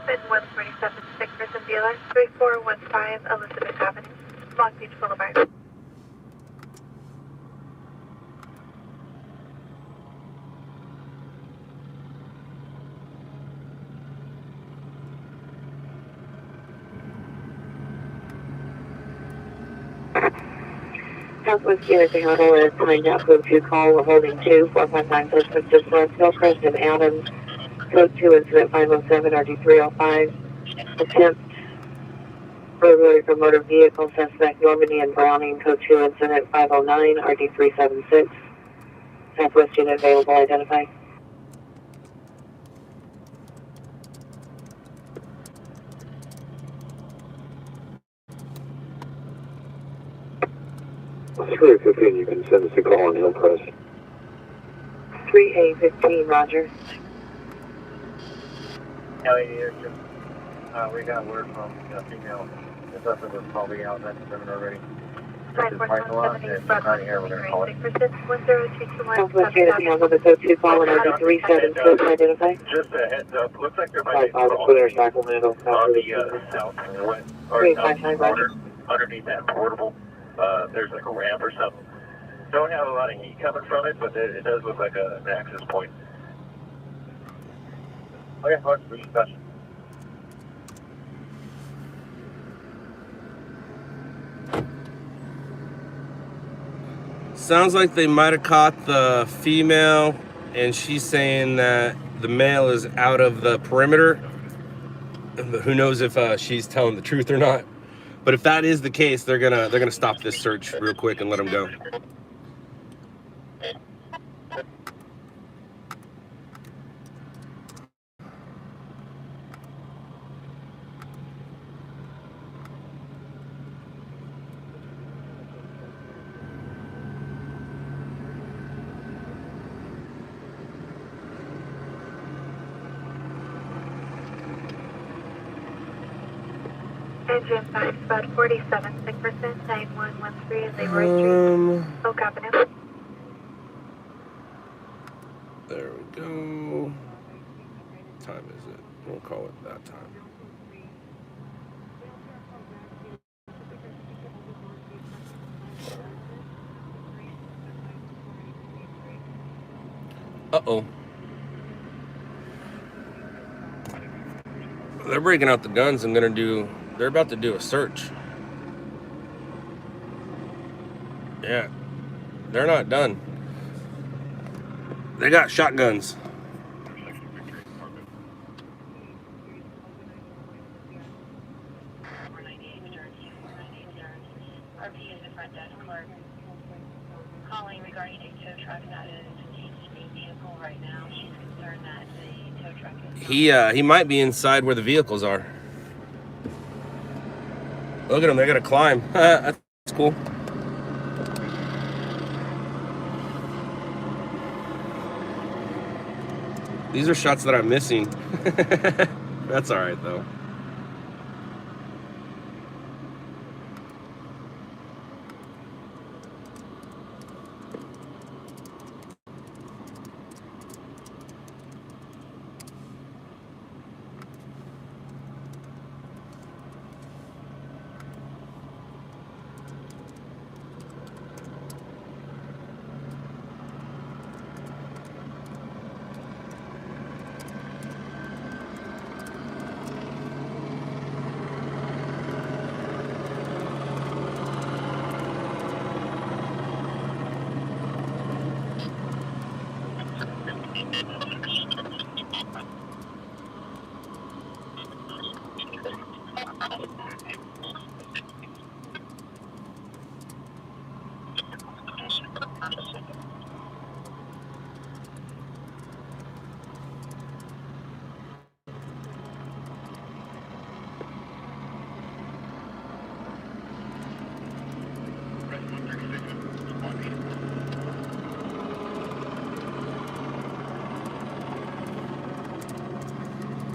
Bid 147, Stickers and Dealer, 3415 Elizabeth Avenue, Long Beach Boulevard. Southwest Unity Hotel is coming out code 2 call. We're holding 2459 Christmas Distress, Hillcrest and Adams. Code 2 incident 507 RD305. Attempt burglary from motor vehicle suspect Normandy and Browning. Code 2 incident 509 RD376. Southwest unit available. Identify. Through 15, you can send us a call on Hillcrest. 3A15, Roger. We got word from a female. The suspect was probably out in that seven already. Southwest Unity on the code 2 call and RD376. Identify. Just a heads up, looks like there might be I'll clear Sacramento. on the south and west, or south border, underneath that portable. There's like a ramp or something. Don't have a lot of heat coming from it, but it does look like an access point. Okay, what's the discussion? Sounds like they might have caught the female, and she's saying that the male is out of the perimeter. But who knows if she's telling the truth or not. But if that is the case, they're gonna stop this search real quick and let them go. Engine 5, Spud 47, 6%, 9113 is a Roy Street, Oak Avenue. There we go. What time is it? We'll call it that time. Uh-oh. They're breaking out the guns and they're about to do a search. Yeah. They're not done. They got shotguns. Calling regarding a tow truck that is engaged in a vehicle right now. She's concerned that the tow truck is He might be inside where the vehicles are. Look at them, they gotta climb. That's cool. These are shots that I'm missing. That's all right though.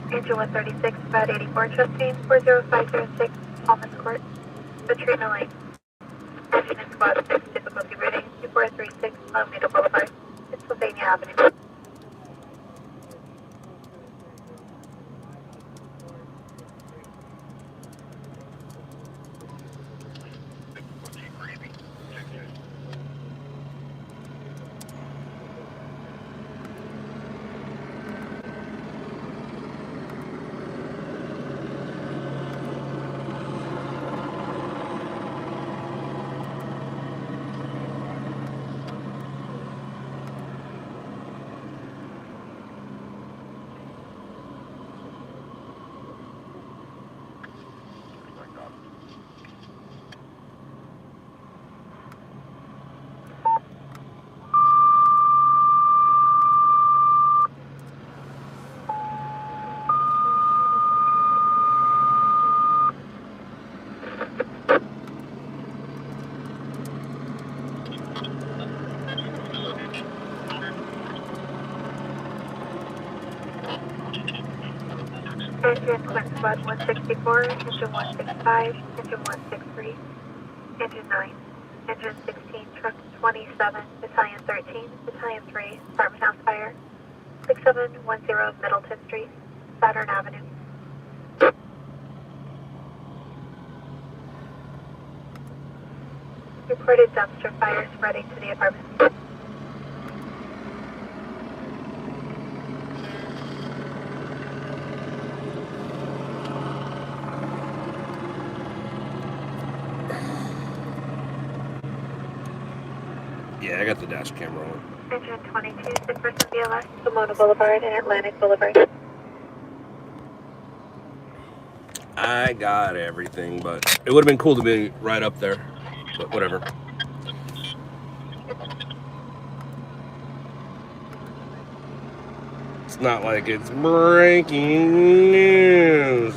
Engine 136, about 84, trusting 40506, Palmas Court, the treatment lane. Engine in squad 6, difficulty rating 2436, Alameda Boulevard, Pennsylvania Avenue. Engine Clinton Squad 164, Engine 165, Engine 163, Engine 9, Engine 16, Truck 27, Battalion 13, Battalion 3, Apartment House Fire, 6710 Middleton Street, Saturn Avenue. Reported dumpster fire spreading to the apartment. Yeah, I got the dash camera on. Engine 22, Jefferson BLS, Pomona Boulevard and Atlantic Boulevard. I got everything, but it would have been cool to be right up there. But whatever. It's not like it's breaking news.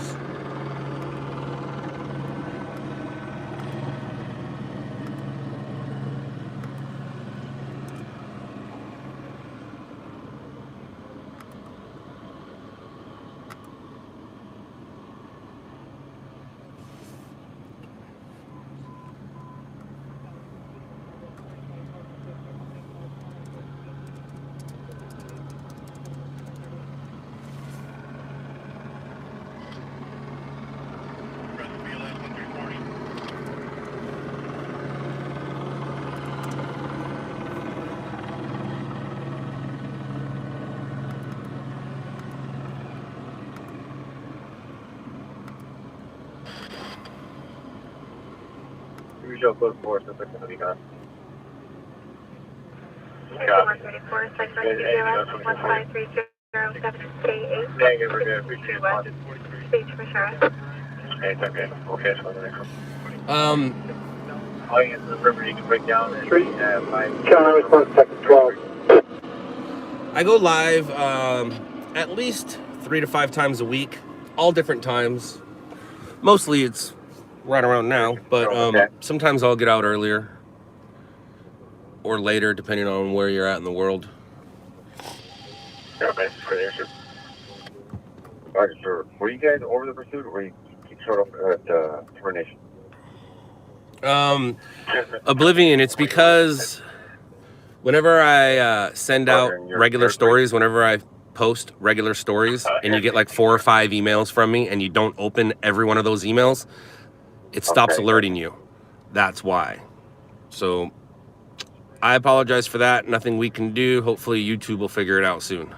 Show close force if it's going to be gone. Engine 134, Site Rescue BLS 15307K8. Negative, we're good. Appreciate it. West, Stage for Sheriff. Hey, it's okay. We'll catch you on the next one. All you get to the river, you can break down and Channel response, second 12. I go live at least 3 to 5 times a week, all different times. Mostly it's right around now, but sometimes I'll get out earlier or later, depending on where you're at in the world. Yeah, thanks for the answer. All right, sir. Were you guys over the pursuit, or were you short up at termination? Oblivion, it's because whenever I send out regular stories, whenever I post regular stories, and you get like 4 or 5 emails from me, and you don't open every one of those emails, it stops alerting you. That's why. So I apologize for that. Nothing we can do. Hopefully YouTube will figure it out soon.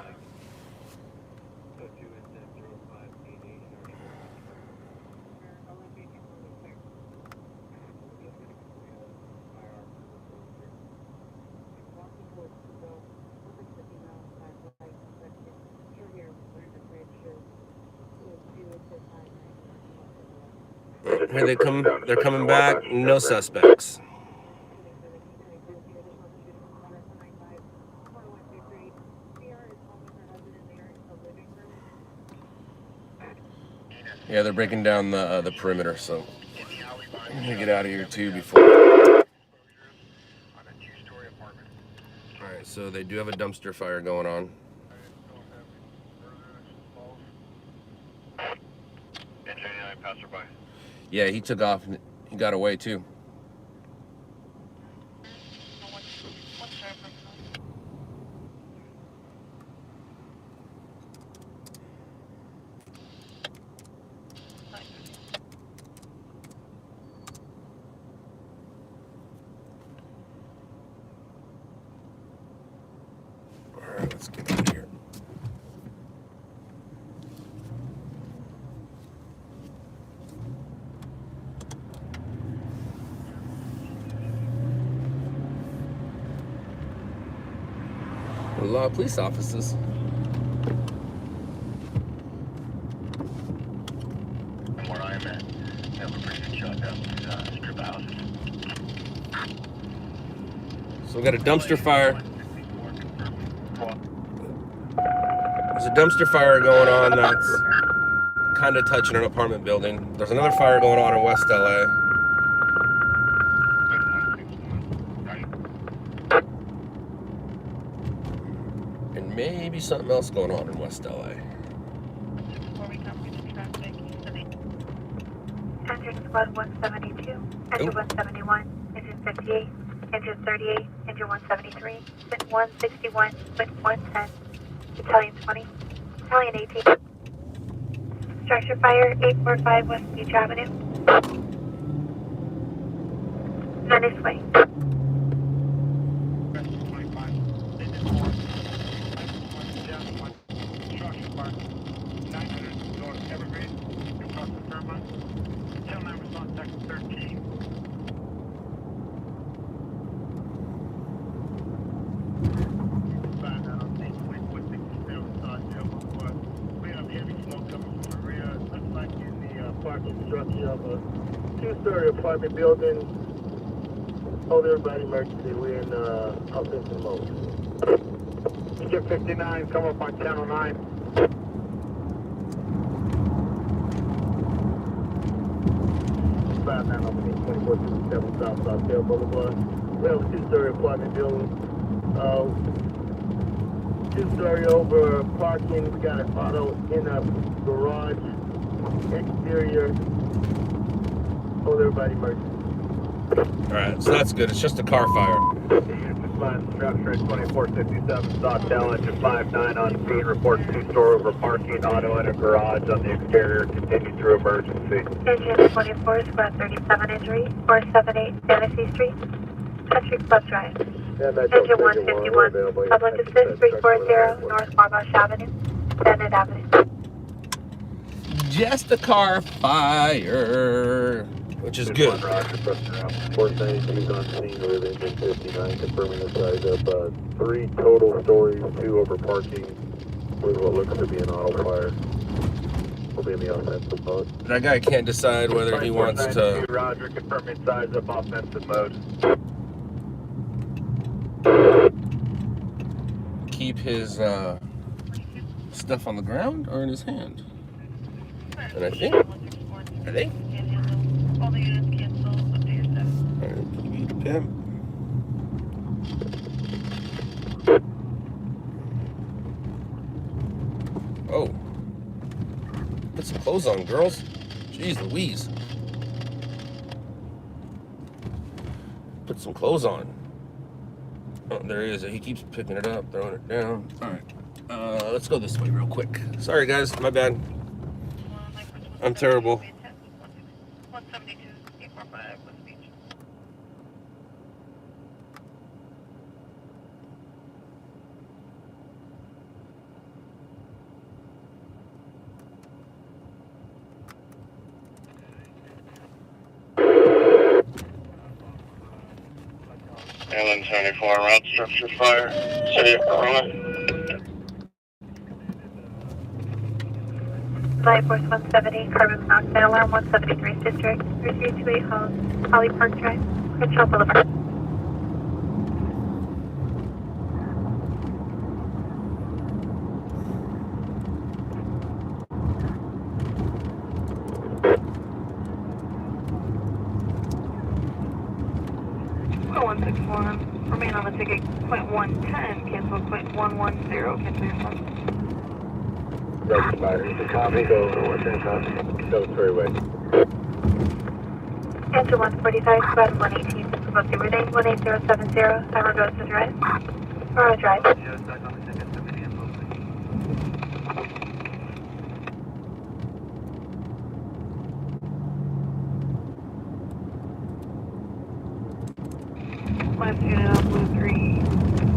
Here they come. They're coming back. No suspects. Yeah, they're breaking down the perimeter, so I'm gonna get out of here too before. All right, so they do have a dumpster fire going on. Yeah, he took off and he got away too. All right, let's get out of here. A lot of police officers. Where I'm at, have a pretty good shot down these strip houses. So we got a dumpster fire. There's a dumpster fire going on that's kind of touching an apartment building. There's another fire going on in West LA. And maybe something else going on in West LA. Engine squad 172, engine 171, engine 58, engine 38, engine 173, 161, 110, battalion 20, battalion 18. Structure fire 845 West Beach Avenue. Venice Way. Structure of a 2-story apartment building. Hold everybody emergency. We're in offensive mode. Engine 59, come up on channel 9. Five 9 over 2427 South Southdale Boulevard. We have a 2-story apartment building. 2-story over parking. We got an auto in a garage. Exterior. Hold everybody emergency. Alright, so that's good. It's just a car fire. Structure at 2457 Stockdale, engine 59 on scene. Reports 2-story over parking, auto in a garage on the exterior. Continue through emergency. Engine 24, squad 37 injury, 478 Fantasy Street, Country Club Drive. Engine 151, public assist 340 North Wabash Avenue, Bennett Avenue. Just a car fire, which is good. 492's on scene with engine 59, confirming the size of 3 total stories, 2 over parking, with what looks to be an auto fire. We'll be in the offensive mode. That guy can't decide whether he wants to. Roger, confirming size up offensive mode. Keep his stuff on the ground or in his hand. And I think. All the units cancel. Update status. Alright, you to pimp. Oh. Put some clothes on, girls. Jeez Louise. Put some clothes on. Oh, there he is. He keeps picking it up, throwing it down. Alright. Let's go this way real quick. Sorry guys, my bad. I'm terrible. 172, 845, West Beach. Island 74, route structure fire, city of Corona. Flight Force 170, Carbon Monoxide Alarm 173 District, 3328 Holly Park Drive, Crenshaw Boulevard. Oh, 161, remain on the ticket, .110, cancel .110, cancel your flight. That's fire. It's a copy. Go over. What's your copy? Go Freeway. Enter 145, squad 118, supposed to reading 18070, Tower goes to drive. Aurora Drive. Last unit on Blue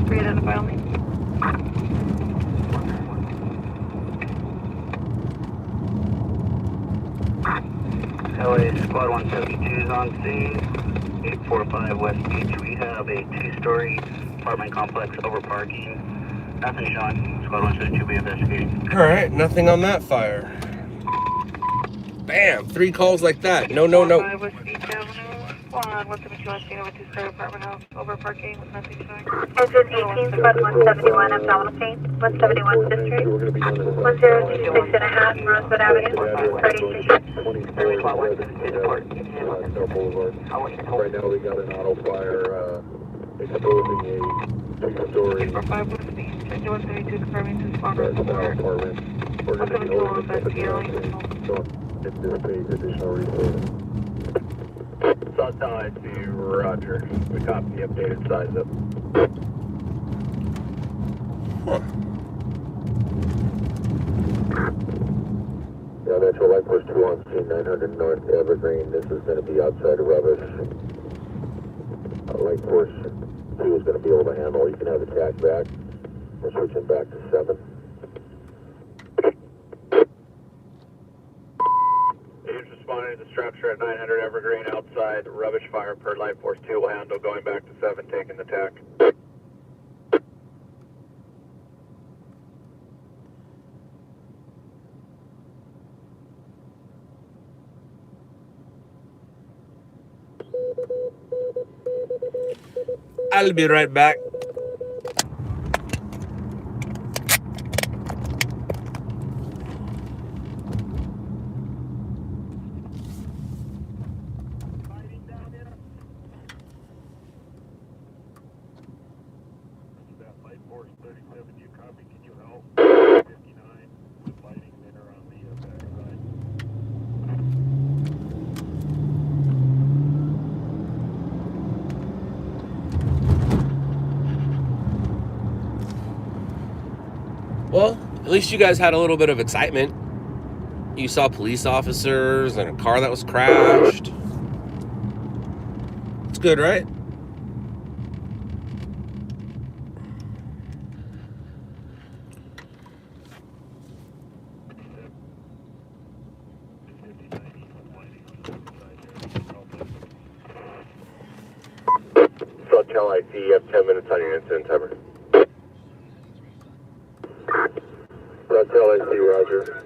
3, identify only. LA Squad 172 is on scene. 845 West Beach. We have a two-story apartment complex over parking. Nothing showing. Squad 172 be investigating. Alright, nothing on that fire. Bam! 3 calls like that. No. West Beach Avenue. Squad 172 on scene of a two-story apartment house over parking with nothing showing. Engine 18, Squad 171, abdominal pain. 171 District. 1026.5 Rosewood Avenue. 33. Right now we got an auto fire exposing a two-story 845 West Beach. 172 confirming to spawn road support. apartment. We're going to be anticipate additional resources. Southtown IC, roger. We copy the updated size up. Huh. Yeah, Metro Light Force 2 on scene, 900 North Evergreen. This is going to be outside of Rubbish. Light Force 2 is going to be able to handle. You can have the track back. We're switching back to 7. He's responding to the structure at 900 Evergreen outside Rubbish fire per Light Force 2 will handle. Going back to 7, taking the tack. I'll be right back. Light Force 37, you copy? Can you help? 59 with lighting there on the backside. Well, at least you guys had a little bit of excitement. You saw police officers and a car that was crashed. It's good, right? Southtown IC, you have 10 minutes on your incident timer. Southtown IC, roger.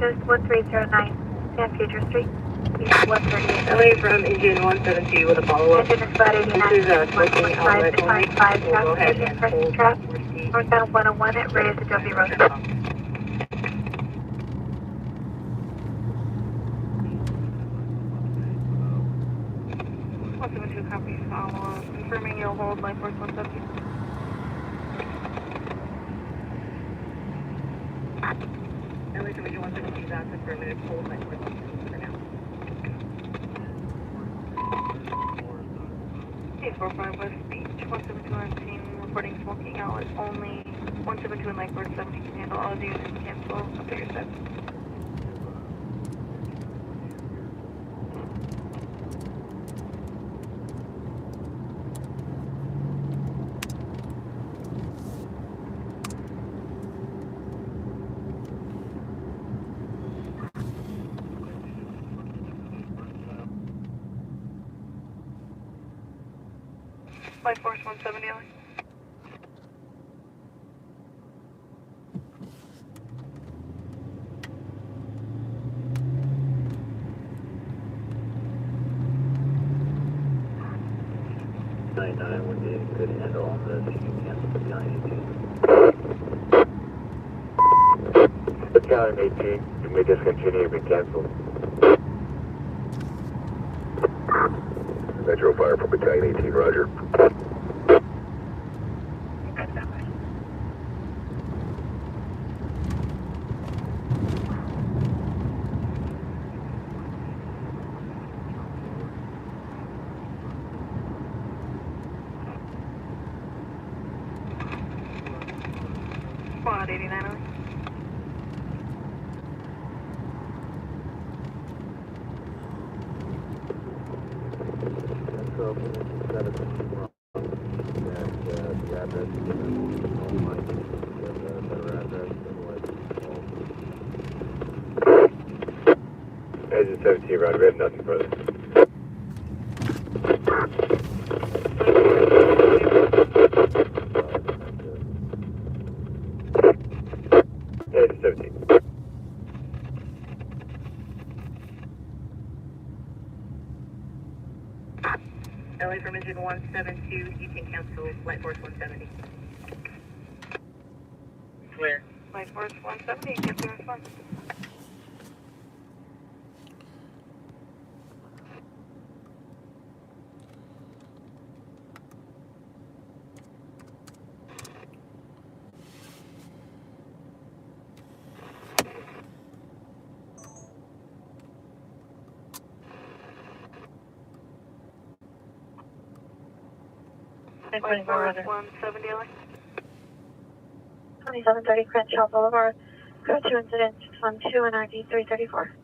is 1309 San Pedro Street. 138. LA from engine 172 with a follow-up. Engine is about 89. This is a smoking 125 outlet to only. 25. We'll go ahead Traffic and press hold track. receipt. Northbound 101 at Reyes W Road. 172 copy follow-up. Confirming you'll hold line force 170. LA from engine 172 that's affirmative. Hold line force 170 for now. 845 West Beach, 172 on scene, reporting smoking outlet only. 172 in line force 70 can handle all units cancel up to your set. Line force 170 LA. Would be a good handle on this. You can cancel the behind 18. Battalion 18, you may discontinue if you cancel. Metro Fire from Battalion 18, roger. Squad 89 LA. Engine 17, roger, we have nothing further. Engine 17. LA from engine 172, you can cancel flight force 170. Clear. Line force 170, cancel response. Line force 170 LA. 2730 Crenshaw Boulevard. Code 2 incident 612 and RD 334.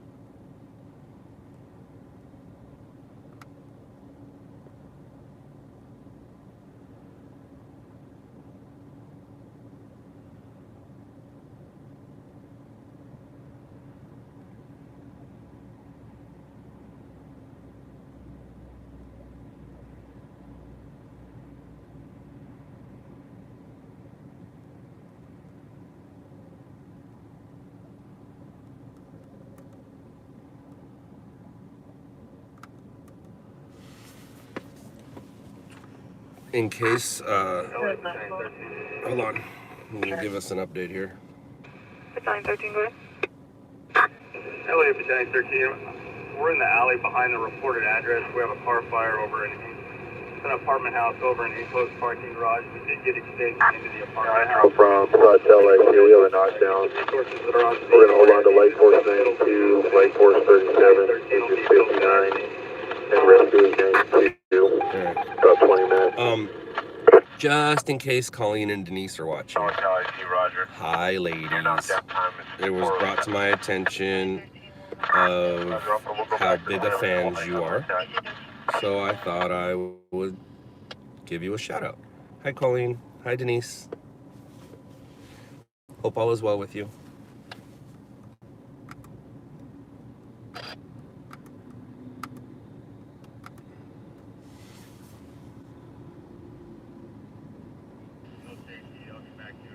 In case, hold on. Let me give us an update here. Battalion 13, go ahead. LA Battalion 13, we're in the alley behind the reported address. We have a car fire over an apartment house over an enclosed parking garage. We did get extension into the apartment house. From South LA, here we have a knockdown. We're going to hold on to light force 92, light force 37, engine 59, and rescue 92. Alright. About 20 minutes. Just in case Colleen and Denise are watching. Hi, ladies. It was brought to my attention of how big of fans you are, so I thought I would give you a shout out. Hi, Colleen. Hi, Denise. Hope all is well with you.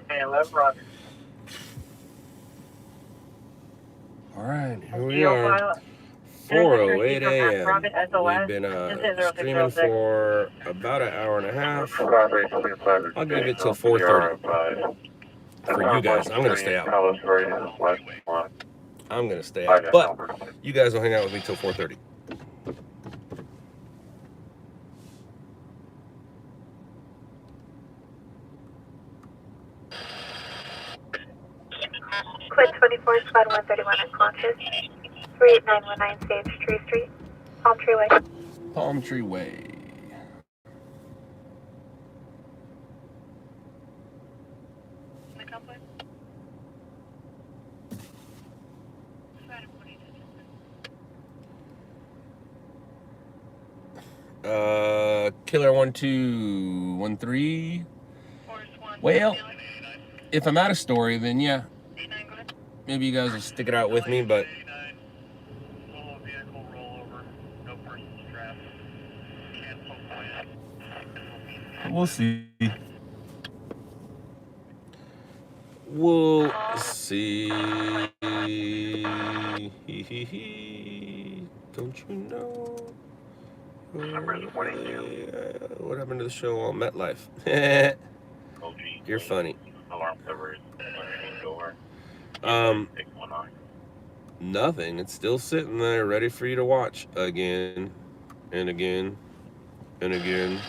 Hey, 11 roger. All right, here we are. 4:08 a.m. We've been streaming for about an hour and a half. I'll give it till 4:30 for you guys. I'm gonna stay out. I'm gonna stay out, but you guys will hang out with me till 4:30. Quit 24, squad 131 unconscious. 38919 Sage Tree Street, Palm Tree Way. Palm Tree Way. Killer 1213. Well, if I'm out of story, then yeah, maybe you guys will stick it out with me, but we'll see. We'll see. Don't you know? What happened to the show on MetLife? You're funny. Nothing. It's still sitting there, ready for you to watch again and again and again.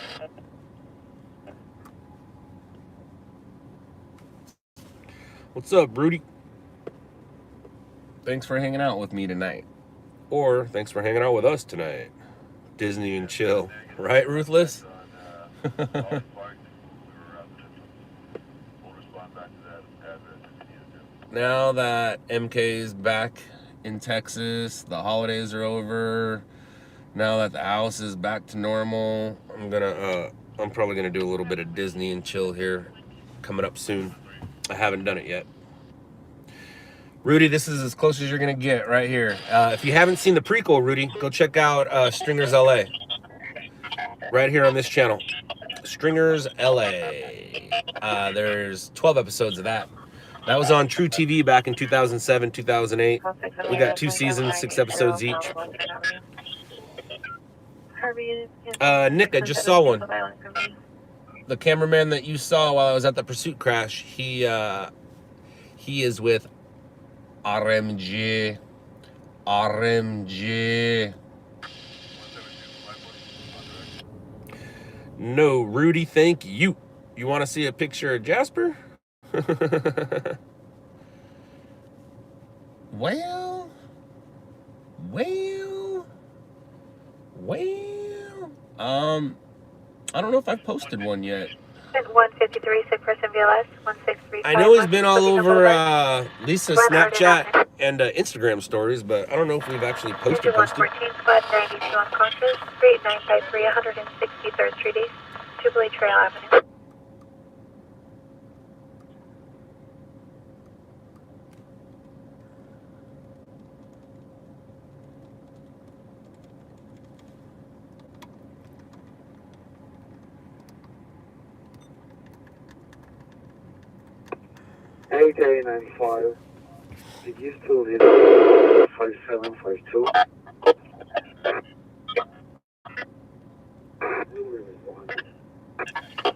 What's up, Rudy? Thanks for hanging out with me tonight. Or thanks for hanging out with us tonight. Disney and chill. Right, Ruthless? Now that MK is back in Texas, the holidays are over. Now that the house is back to normal, I'm probably gonna do a little bit of Disney and chill here coming up soon. I haven't done it yet. Rudy, this is as close as you're gonna get right here. If you haven't seen the prequel, Rudy, go check out Stringers LA. Right here on this channel. Stringers LA. There's 12 episodes of that. That was on True TV back in 2007, 2008. We got 2 seasons, 6 episodes each. Nick, I just saw one. The cameraman that you saw while I was at the pursuit crash, he is with RMG. No, Rudy, thank you. You want to see a picture of Jasper? Well. I don't know if I've posted one yet. 153, sick person VLS, 1635. I know he's been all over Lisa's Snapchat and Instagram stories, but I don't know if we've actually posted. 114, squad 92 unconscious, 38953, 163rd Street East, Jubilee Trail Avenue. $8A95. Did you still need 5752?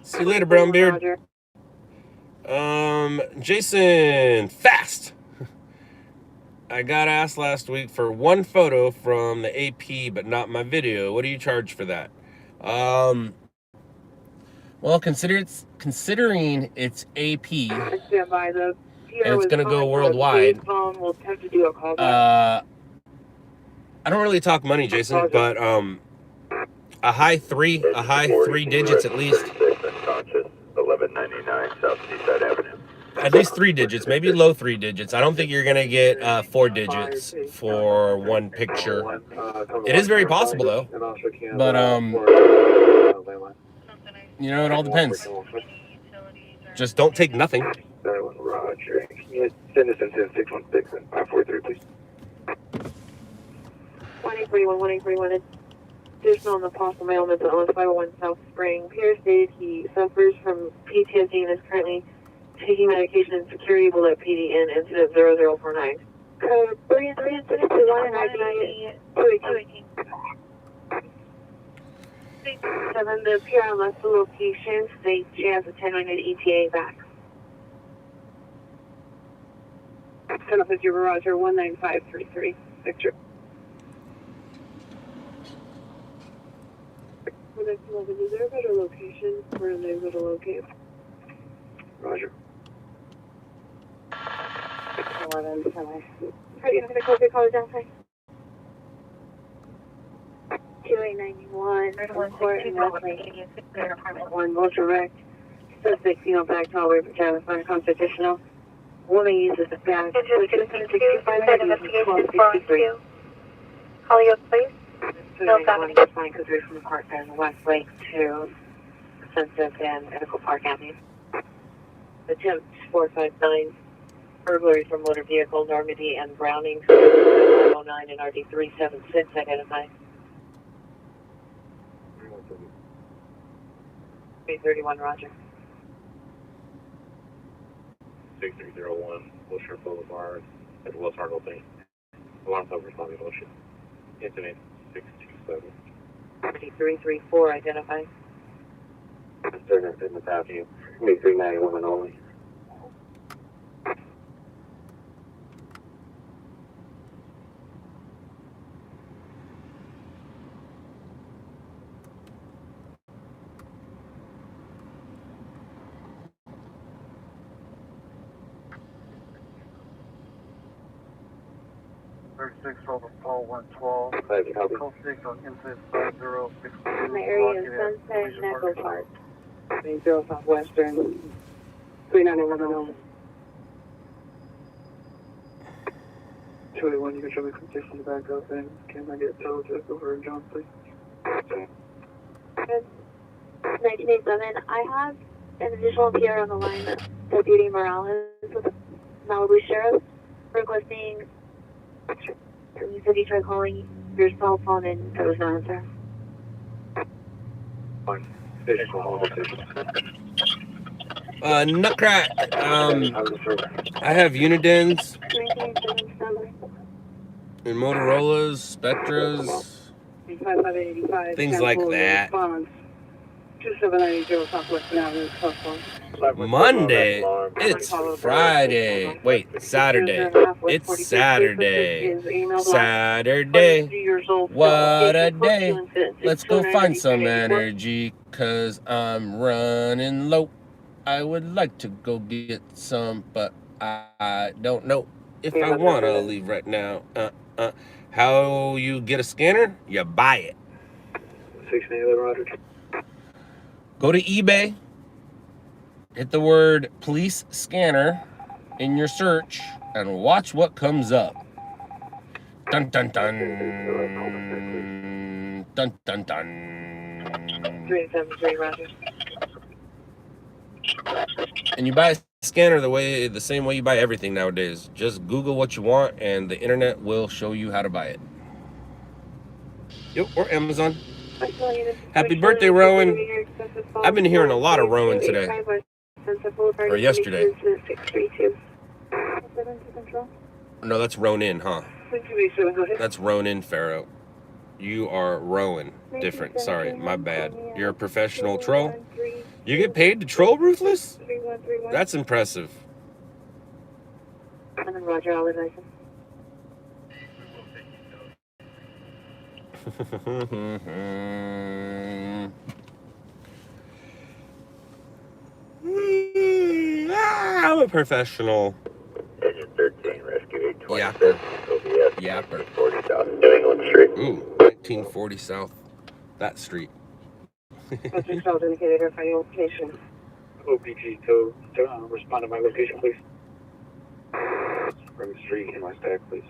See you later, Brown Beard. Jason, fast. I got asked last week for one photo from the AP, but not my video. What do you charge for that? Well, considering it's AP, and it's gonna go worldwide. I don't really talk money, Jason, but a high three digits at least. 1199 South Seaside Avenue. At least 3 digits, maybe low 3 digits. I don't think you're gonna get 4 digits for one picture. It is very possible though, but you know, it all depends. Just don't take nothing. Roger. Can you send us into 616 and 543, please? 1841. Additional on the possible mailman to Owens 501 South Spring. Pierce stated he suffers from PTSD and is currently taking medication and security bullet PDN incident 0049. Code 321 and ID 218. 7, the PR left the location, states she has a 10-minute ETA back. 1050 Roger, 19533, Victor. 111, is there a better location where they're going to locate? Roger. 11, sorry. Are you going to close your call down, sorry? 2891, report and Wesley. 1, will direct. Suspect female back to all way for Charlie Fire constitutional. Woman uses the back. Engine 262, site investigation 412. Holyoke, please. No family. Fine, because we're from the park there in West Lake to Sunset and Medical Park Avenue. Attempt 459. Burglary from motor vehicle, Normandy and Browning. 909 and RD 376 identified. 331, Roger. 6301 Wilshire Boulevard at the Wells Fargo Bank. Alarm code responding to Ocean. Incident 627. 334 identified. Mr. Fitness Avenue. Me 391 only. Over Paul 112. Call 6 on incident 5062. In the area of Sunset and Echo Park. 30 Southwestern. 3911. 281, you can show me condition to back up and can I get towed to over John, please? 1987, I have an additional PR on the line, Deputy Morales with Malibu Sheriff, requesting. You said you tried calling your cell phone and there was no answer. Fine. Station call, Nutcrack. I have Unidens and Motorola's, Spectras, things like that. 2790 Southwestern Avenue, Southwest. Monday. It's Friday. Wait, Saturday. It's Saturday. Saturday. What a day. Let's go find some energy, 'cause I'm running low. I would like to go get some, but I don't know if I want to leave right now. How you get a scanner? You buy it. 611, Roger. Go to eBay, hit the word police scanner in your search, and watch what comes up. Dun dun dun. Dun dun dun. 373, Roger. And you buy a scanner the same way you buy everything nowadays. Just Google what you want, and the internet will show you how to buy it. Yep, or Amazon. Happy birthday, Rowan. I've been hearing a lot of Rowan today. Or yesterday. No, that's Ronin, huh? That's Ronin Pharaoh. You are Rowan. Different. Sorry, my bad. You're a professional troll? You get paid to troll, Ruthless? That's impressive. Roger, I'll advise him. I'm a professional. Engine 13, Rescue 827. Yapper. OBS. Yapper. 40 South New England Street. Ooh, 1940 South. That street. What's your cell indicator for your location? OPG to respond to my location, please. Spring Street in West Ag, please.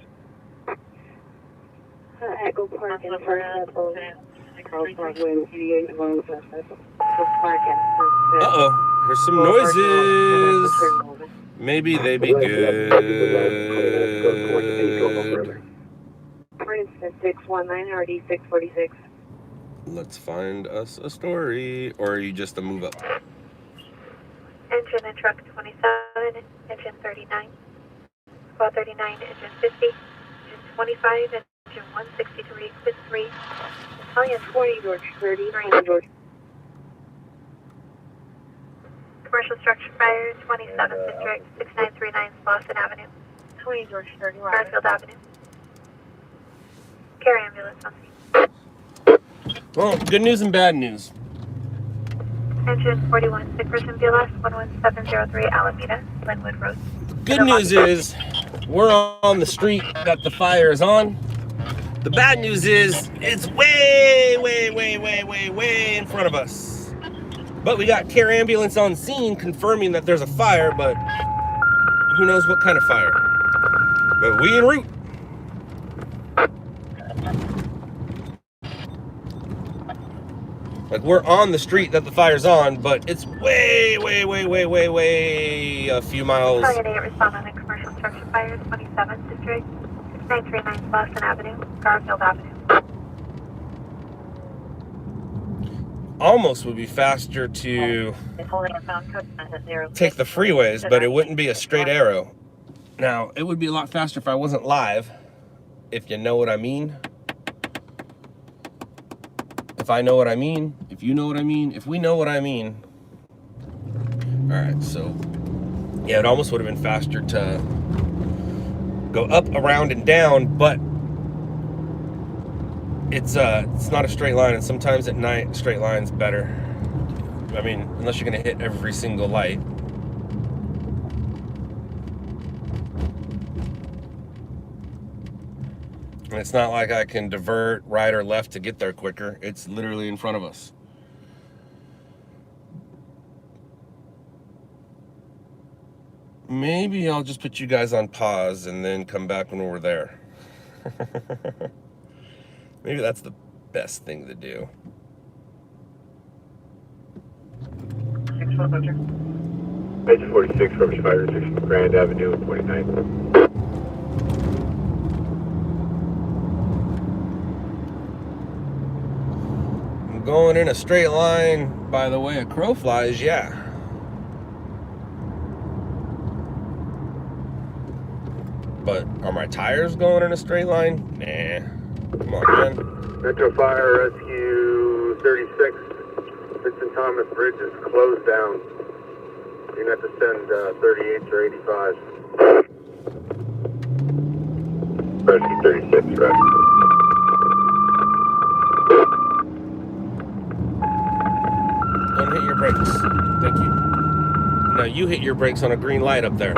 Echo Park and Sunset Boulevard. Carl Broadway and 88 along Sunset Park and Sunset. Uh-oh. Here's some noises. Maybe they be good. For instance, 619 RD 646. Let's find us a story. Or are you just a move up? Engine and truck 27, engine 39. Squad 39, engine 50, engine 25, engine 163 with 3. Battalion 20 George 30, 9 George. Commercial structure fire, 27th District, 6939 Boston Avenue. 20 George 30, Garfield Avenue. Care ambulance on scene. Well, good news and bad news. Engine 41, sick person BLS 11703 Alameda, Linwood Road. Good news is we're on the street that the fire is on. The bad news is it's way in front of us. But we got care ambulance on scene confirming that there's a fire, but who knows what kind of fire. But we en route. Like, we're on the street that the fire's on, but it's way a few miles. Battalion 8, respond on a commercial structure fire, 27th District, 6939 Boston Avenue, Garfield Avenue. Almost would be faster to It's holding a pound code at 0. take the freeways, but it wouldn't be a straight arrow. Now, it would be a lot faster if I wasn't live, if you know what I mean. If I know what I mean, if you know what I mean, if we know what I mean. All right, so yeah, it almost would have been faster to go up, around, and down, but it's not a straight line, and sometimes at night, straight line's better. I mean, unless you're gonna hit every single light. And it's not like I can divert right or left to get there quicker. It's literally in front of us. Maybe I'll just put you guys on pause and then come back when we're there. Maybe that's the best thing to do. 6-1, Major 46 from Fire 6 Grand Avenue 29. I'm going in a straight line by the way a crow flies, yeah. But are my tires going in a straight line? Nah. Come on, man. Metro Fire Rescue 36. Vincent Thomas Bridge is closed down. You're going to have to send 38s or 85s. Rescue 36, right? Don't hit your brakes. Thank you. No, you hit your brakes on a green light up there.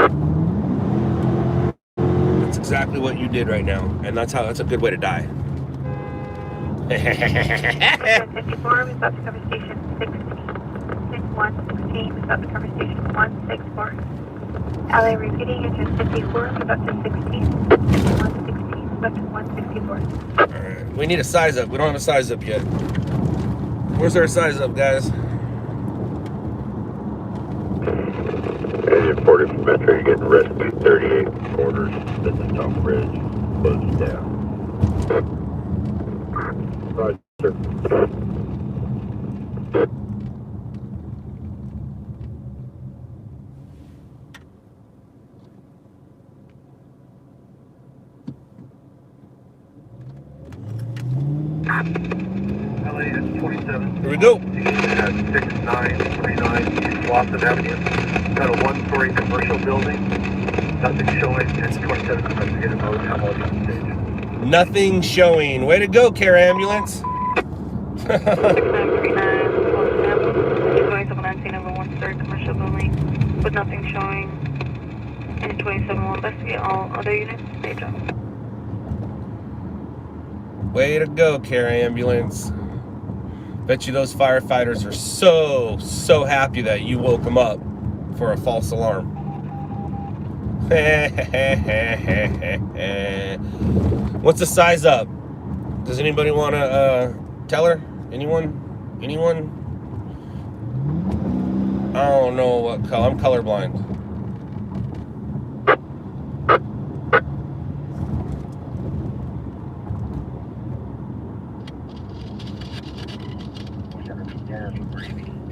That's exactly what you did right now. And that's a good way to die. 54, we've got the cover station 16. 6116, we've got the cover station 164. LA repeating, engine 54, we've got to 16. 116, we've got to 164. Alright, we need a size up. We don't have a size up yet. Where's our size up, guys? Engine 40 from Metro, you're getting Rescue 38 quarters. Vincent Thomas Bridge closed down. Roger. LA is 47. Here we go. At 6939 East Boston Avenue. Got a one-story commercial building. Nothing showing. And 27 investigative mode. I'm already on stage. Nothing showing. Way to go, care ambulance. 6939 Boston Avenue. 2719 over one-story commercial building with nothing showing. And 27 will investigate all other units. Stage on. Way to go, care ambulance. Bet you those firefighters are so happy that you woke them up for a false alarm. What's the size up? Does anybody want to tell her? Anyone? I don't know what color. I'm colorblind.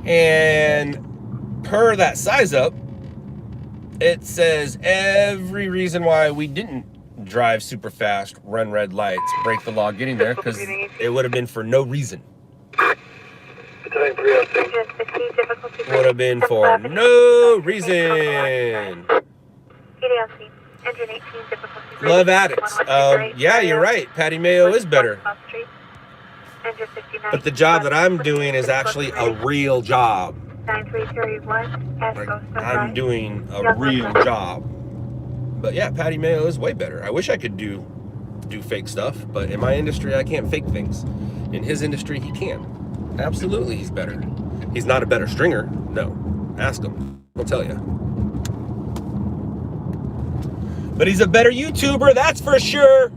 And per that size up, It says every reason why we didn't drive super fast, run red lights, break the law getting there, because it would have been for no reason. Would have been for no reason. Love addicts. Yeah, you're right. Patty Mayo is better. But the job that I'm doing is actually a real job. Like, I'm doing a real job. But yeah, Patty Mayo is way better. I wish I could do fake stuff, but in my industry, I can't fake things. In his industry, he can. Absolutely, he's better. He's not a better stringer. No. Ask him. He'll tell you. But he's a better YouTuber, that's for sure.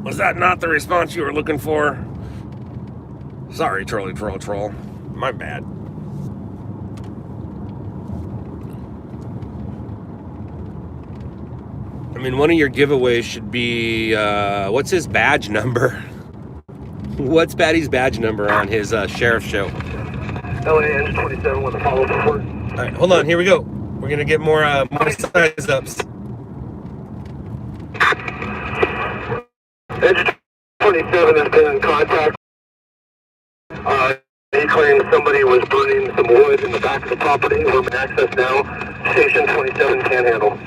Was that not the response you were looking for? Sorry, troll. My bad. I mean, one of your giveaways should be, what's his badge number? What's Patty's badge number on his sheriff show? LAN 27 with a follow-up report. All right, hold on, here we go. We're gonna get more size ups. Edge 27 has been in contact. He claims somebody was burning some wood in the back of the property. We're in access now. Station 27 can't handle.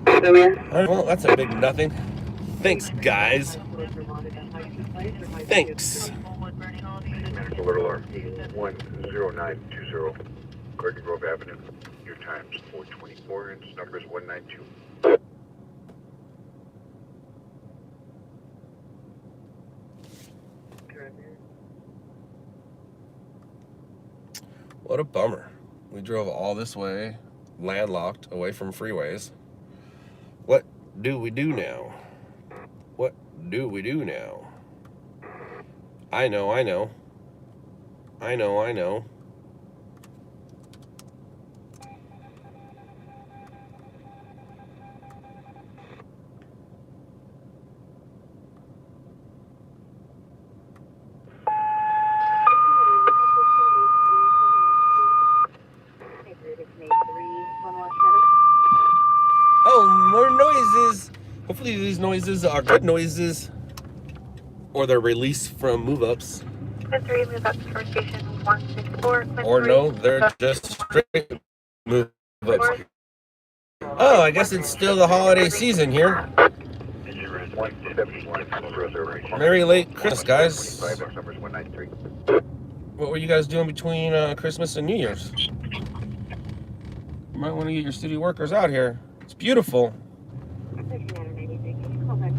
All right, well, that's a big nothing. Thanks, guys. Thanks. Alert alarm 10920, Garden Grove Avenue. Your time's 4:24 and its number is 192. What a bummer. We drove all this way, landlocked, away from freeways. What do we do now? What do we do now? I know. Oh, more noises. Hopefully these noises are good noises, or they're released from move-ups. Or no, they're just straight move-ups. Oh, I guess it's still the holiday season here. Merry late Christmas, guys. What were you guys doing between Christmas and New Year's? You might want to get your city workers out here. It's beautiful.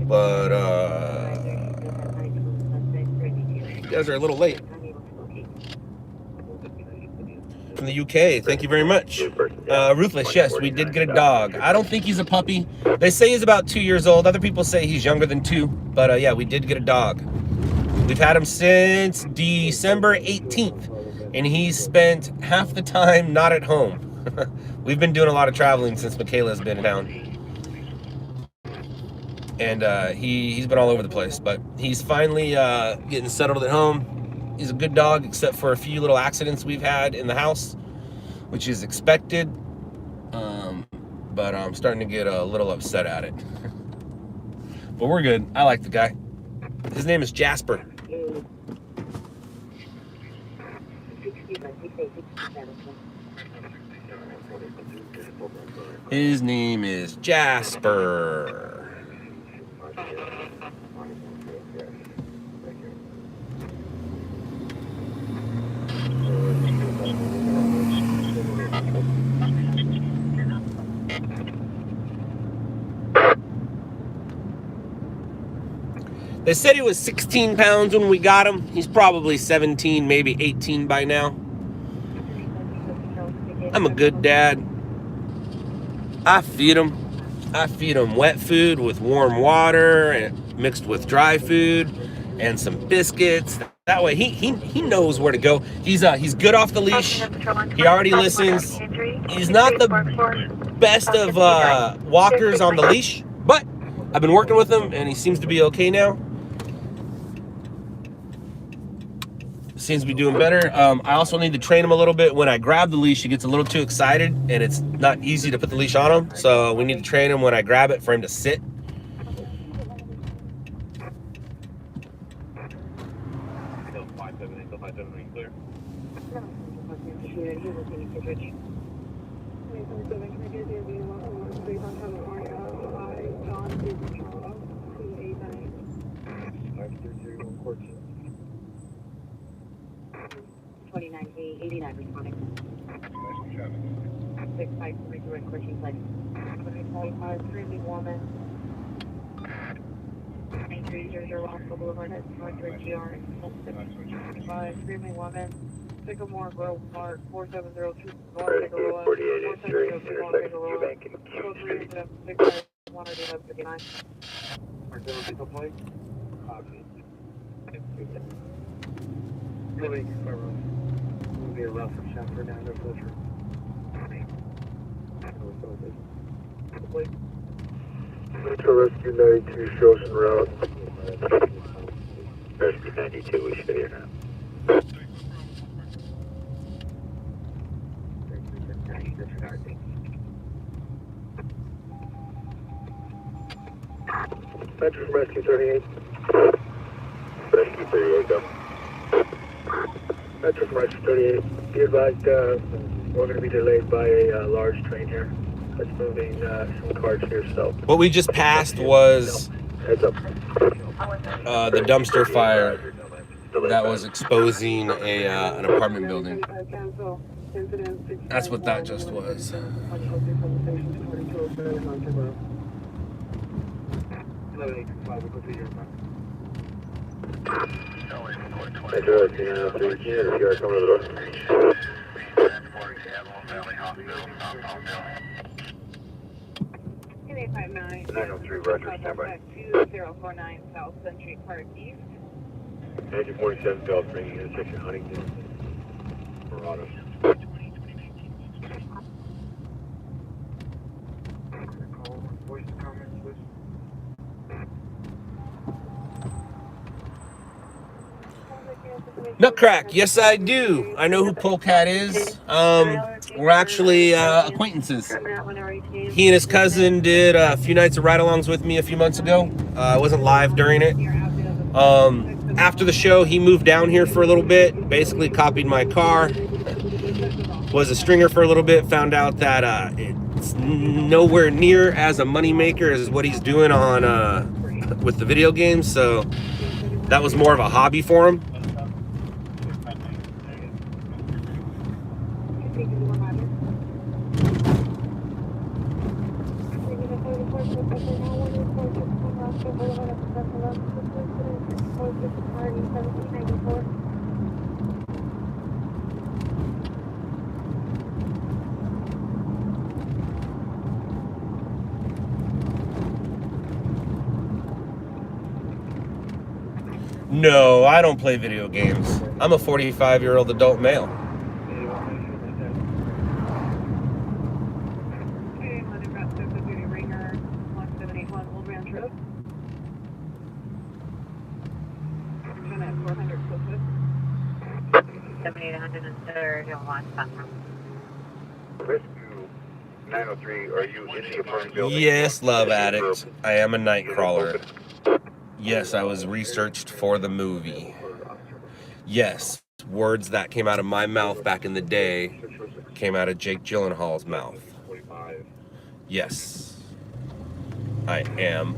But, you guys are a little late. From the UK, thank you very much. Ruthless, yes, we did get a dog. I don't think he's a puppy. They say he's about 2 years old. Other people say he's younger than 2. But yeah, we did get a dog. We've had him since December 18th. And he's spent half the time not at home. We've been doing a lot of traveling since Michaela's been down. And he's been all over the place. But he's finally getting settled at home. He's a good dog, except for a few little accidents we've had in the house, which is expected. But I'm starting to get a little upset at it. But we're good. I like the guy. His name is Jasper. His name is Jasper. They said he was 16 pounds when we got him. He's probably 17, maybe 18 by now. I'm a good dad. I feed him. I feed him wet food with warm water and mixed with dry food and some biscuits. That way he knows where to go. He's good off the leash. He already listens. He's not the best of walkers on the leash, but I've been working with him and he seems to be okay now. seems to be doing better. I also need to train him a little bit. When I grab the leash, he gets a little too excited, and it's not easy to put the leash on him. So we need to train him when I grab it for him to sit. Responding. 653 direct question place. 45 Freely woman. 9300 Roscoe Boulevard at North GR. 655 Freely woman. Sycamore Grove Park 4702 North Figueroa. 4702 North Figueroa. 436 Really, be a rough shot for down there closer. Metro Rescue 92 shows en route. Rescue 92, we should hear now. Metro from Rescue 38. Rescue 38, go. Metro from Rescue 38. Be advised, we're going to be delayed by a large train here. That's moving some cars here, so. What we just passed was Heads up. the dumpster fire that was exposing an apartment building. That's what that just was. Metro Rescue 93, if you are coming to the door. 903, Roger, stand by. 2049 South Century Park East. Engine 47 Bell Spring, intersection Huntington, Verado. Nutcrack, yes I do. I know who Polecat is. We're actually acquaintances. He and his cousin did a few nights of ride-alongs with me a few months ago. I wasn't live during it. After the show, he moved down here for a little bit, basically copied my car, was a stringer for a little bit, found out that it's nowhere near as a moneymaker as what he's doing on with the video games, so that was more of a hobby for him. No, I don't play video games. I'm a 45-year-old adult male. Rescue 903, are you in the apartment building? Yes, love addict. I am a night crawler. Yes, I was researched for the movie. Yes, words that came out of my mouth back in the day came out of Jake Gyllenhaal's mouth. Yes, I am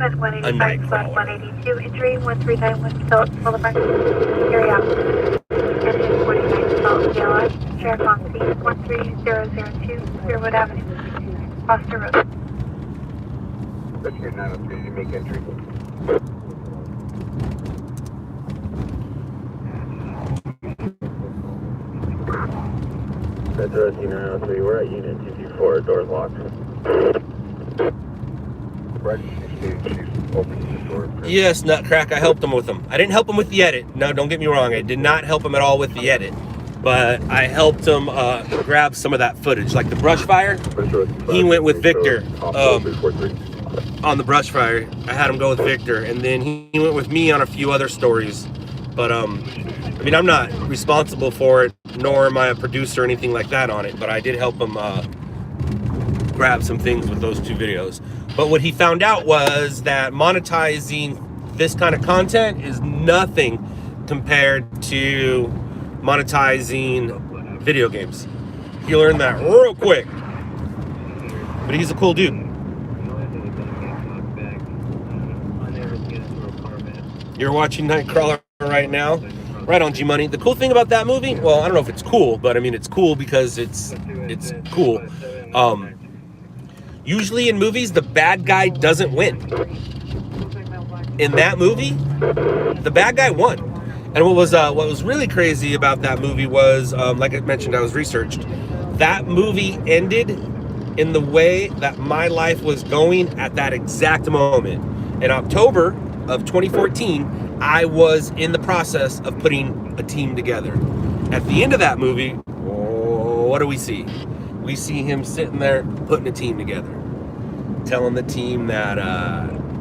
a night crawler. 182, entry 1391 Phillips Boulevard. Carry out. Engine 49 South DLS, Sheriff on scene 13002, Spearwood Avenue, Foster Road. Rescue 903, you make entry. That's Rescue 903, we're at Unit 224, door's locked. Yes, Nutcrack, I helped him with them. I didn't help him with the edit. No, don't get me wrong. I did not help him at all with the edit. But I helped him grab some of that footage. Like the brush fire, he went with Victor on the brush fire. I had him go with Victor. And then he went with me on a few other stories. But I mean, I'm not responsible for it, nor am I a producer or anything like that on it, but I did help him grab some things with those 2 videos. But what he found out was that monetizing this kind of content is nothing compared to monetizing video games. He learned that real quick. But he's a cool dude. You're watching Nightcrawler right now? Right on, G-Money. The cool thing about that movie, well, I don't know if it's cool, but I mean, it's cool because it's cool. Usually in movies, the bad guy doesn't win. In that movie, the bad guy won. And what was really crazy about that movie was, like I mentioned, I was researched. That movie ended in the way that my life was going at that exact moment. In October of 2014, I was in the process of putting a team together. At the end of that movie, what do we see? We see him sitting there putting a team together, telling the team that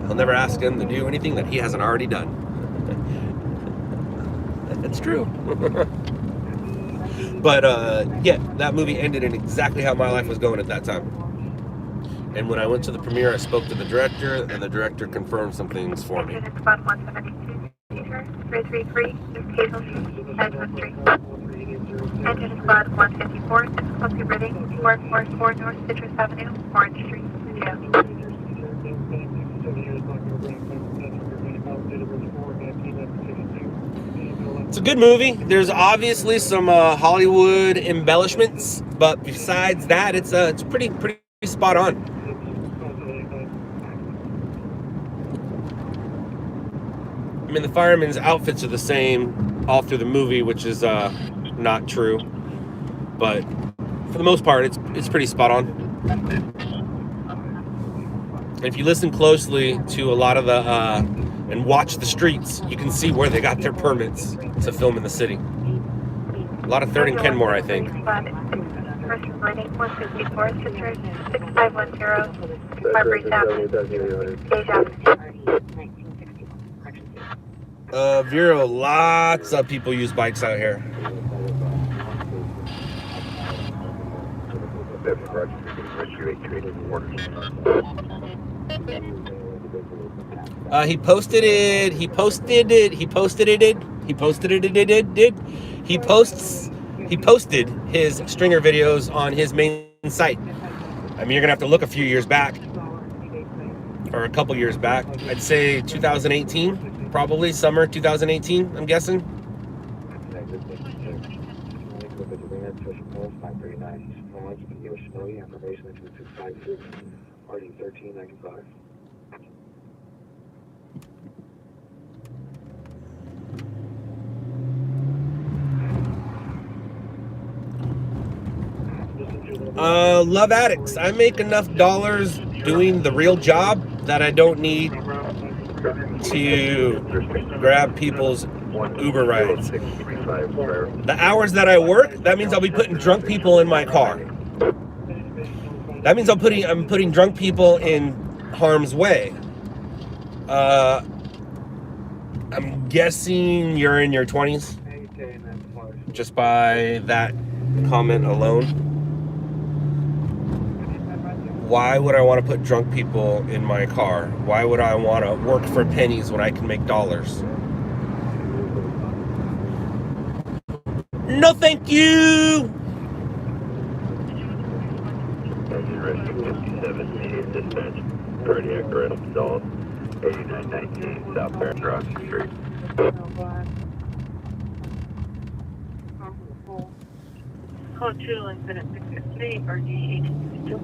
he'll never ask them to do anything that he hasn't already done. It's true. But yeah, that movie ended in exactly how my life was going at that time. And when I went to the premiere, I spoke to the director, and the director confirmed some things for me. Engine squad 172, 333, East Hazel Street, Edgewood Street. Engine squad 154, 6 closely reading, 444 North Citrus Avenue, Orange Street, Jail. It's a good movie. There's obviously some Hollywood embellishments, but besides that, it's pretty spot on. I mean, the firemen's outfits are the same all through the movie, which is not true, but for the most part, it's pretty spot on. And if you listen closely to a lot of the and watch the streets, you can see where they got their permits to film in the city. A lot of 3rd and Kenmore, I think. First reading 154, Citrus 6510, Marbury Avenue, Gage Avenue. Vero, lots of people use bikes out here. He posted his stringer videos on his main site. I mean, you're gonna have to look a few years back, or a couple years back. I'd say 2018, probably summer 2018, I'm guessing. Love addicts. I make enough dollars doing the real job that I don't need to grab people's Uber rides. The hours that I work, that means I'll be putting drunk people in my car. That means I'm putting drunk people in harm's way. I'm guessing you're in your 20s, just by that comment alone. Why would I want to put drunk people in my car? Why would I want to work for pennies when I can make dollars? No, thank you. Cardiac arrest stalled. 8919 South Paragraph Street. Code 2, incident 663, or DH62.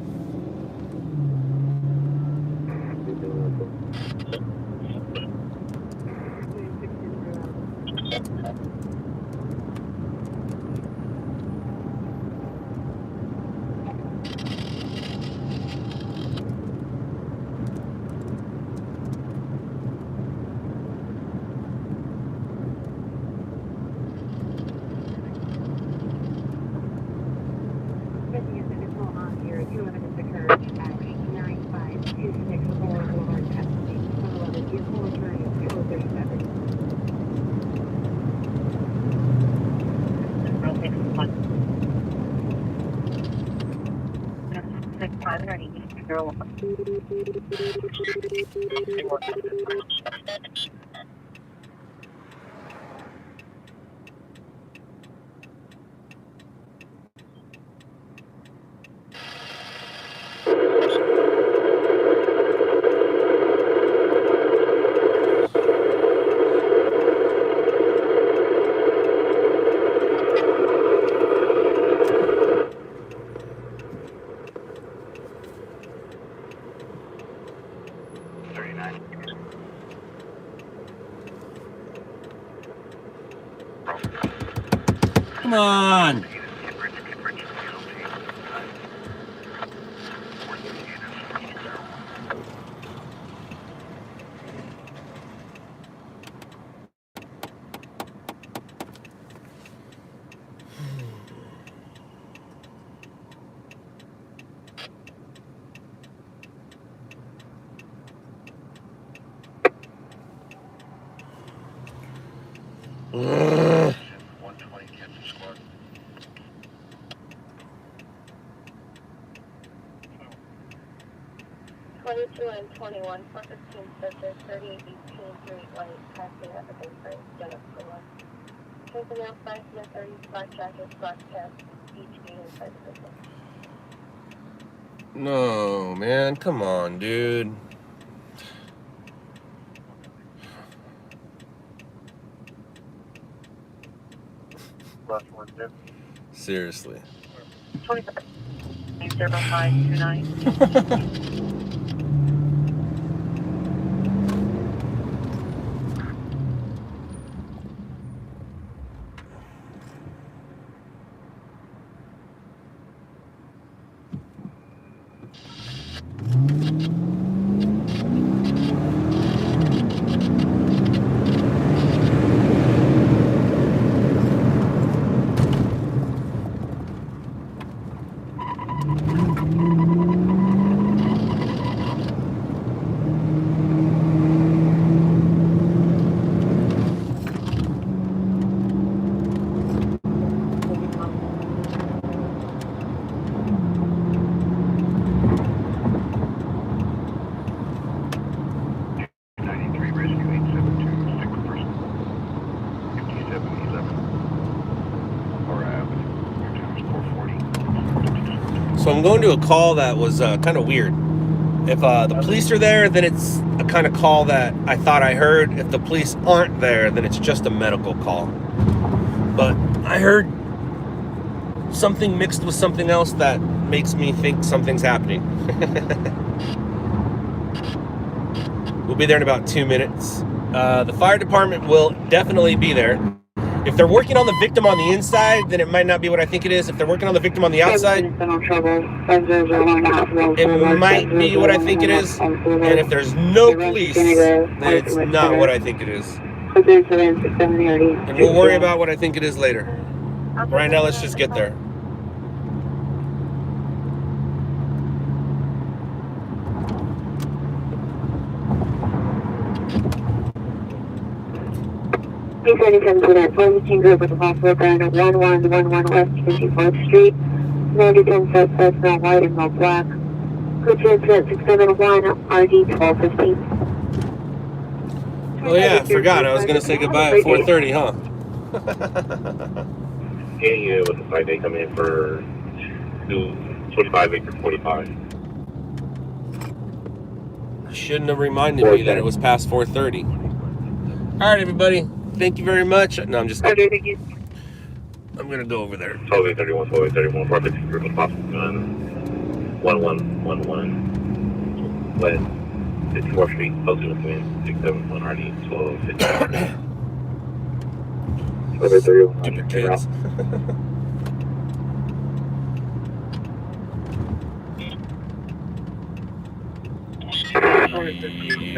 Come on. Ugh. 120 Kansas squad. And 21, 415 Center, 3818, 3 white, passing at the base rate, Jennifer 1. Taking out 5 to 30, black jacket, black cap, each being inside the business. No, man, come on, dude. Seriously. 25-0529. So I'm going to a call that was kind of weird. If the police are there, then it's a kind of call that I thought I heard. If the police aren't there, then it's just a medical call. But I heard something mixed with something else that makes me think something's happening. We'll be there in about 2 minutes. The fire department will definitely be there. If they're working on the victim on the inside, then it might not be what I think it is. If they're working on the victim on the outside, it might be what I think it is. And if there's no police, then it's not what I think it is. And we'll worry about what I think it is later. Right now, let's just get there. P37 to that 415 group with a possible ground at 1111 West 54th Street. 9010 suspects, no white and no black. Could you incident 671 RD 1215? Oh yeah, I forgot. I was going to say goodbye at 4:30, huh? Any unit with a 5-day coming in for 25 acre 45. Shouldn't have reminded me that it was past 4:30. All right, everybody. Thank you very much. No, I'm just kidding. I'm going to go over there. 12-831, 12-831, 415 group of possible gun. 1111 West 54th Street, posted with wind 671 RD 1215. Stupid kids.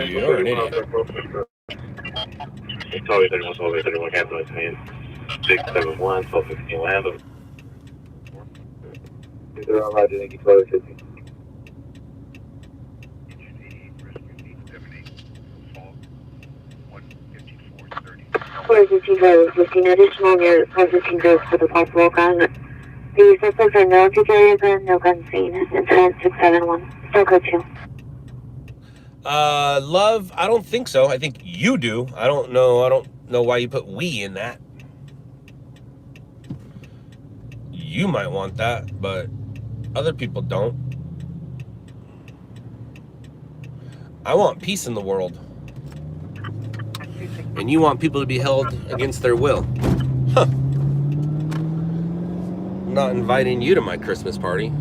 You're an idiot. 12-831, 12-831, cancel his wind 671, 1215 Lambda. 0 Roger, thank you, 12-15. 415 drivers, 15 additional near 415 groups with a possible gun. The suspects are known to carry a gun, no gun seen. Incident 671. Still good too. Love, I don't think so. I think you do. I don't know why you put we in that. You might want that, but other people don't. I want peace in the world. And you want people to be held against their will. Huh. I'm not inviting you to my Christmas party.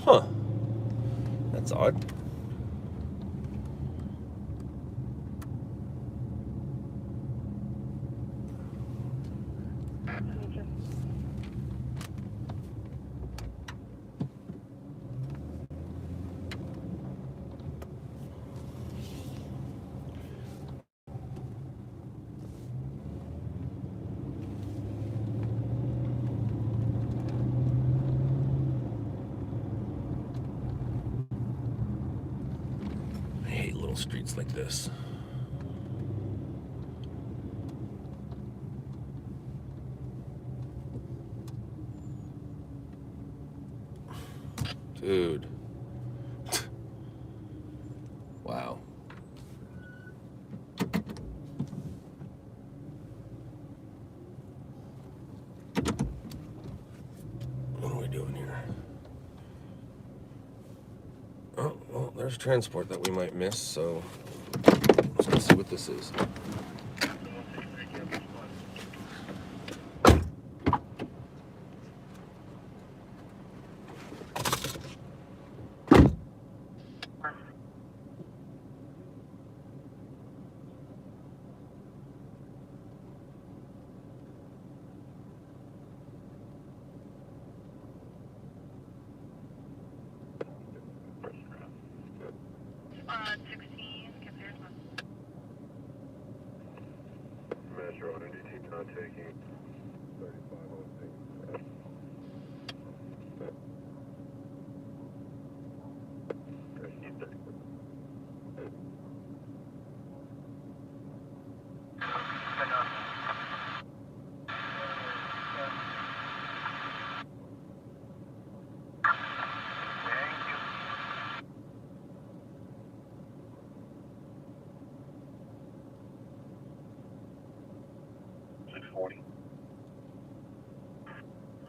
Huh. That's odd. I hate little streets like this. Dude. Wow. What are we doing here? Oh, well, there's transport that we might miss, so let's go see what this is. Metro NDT not taking 3506.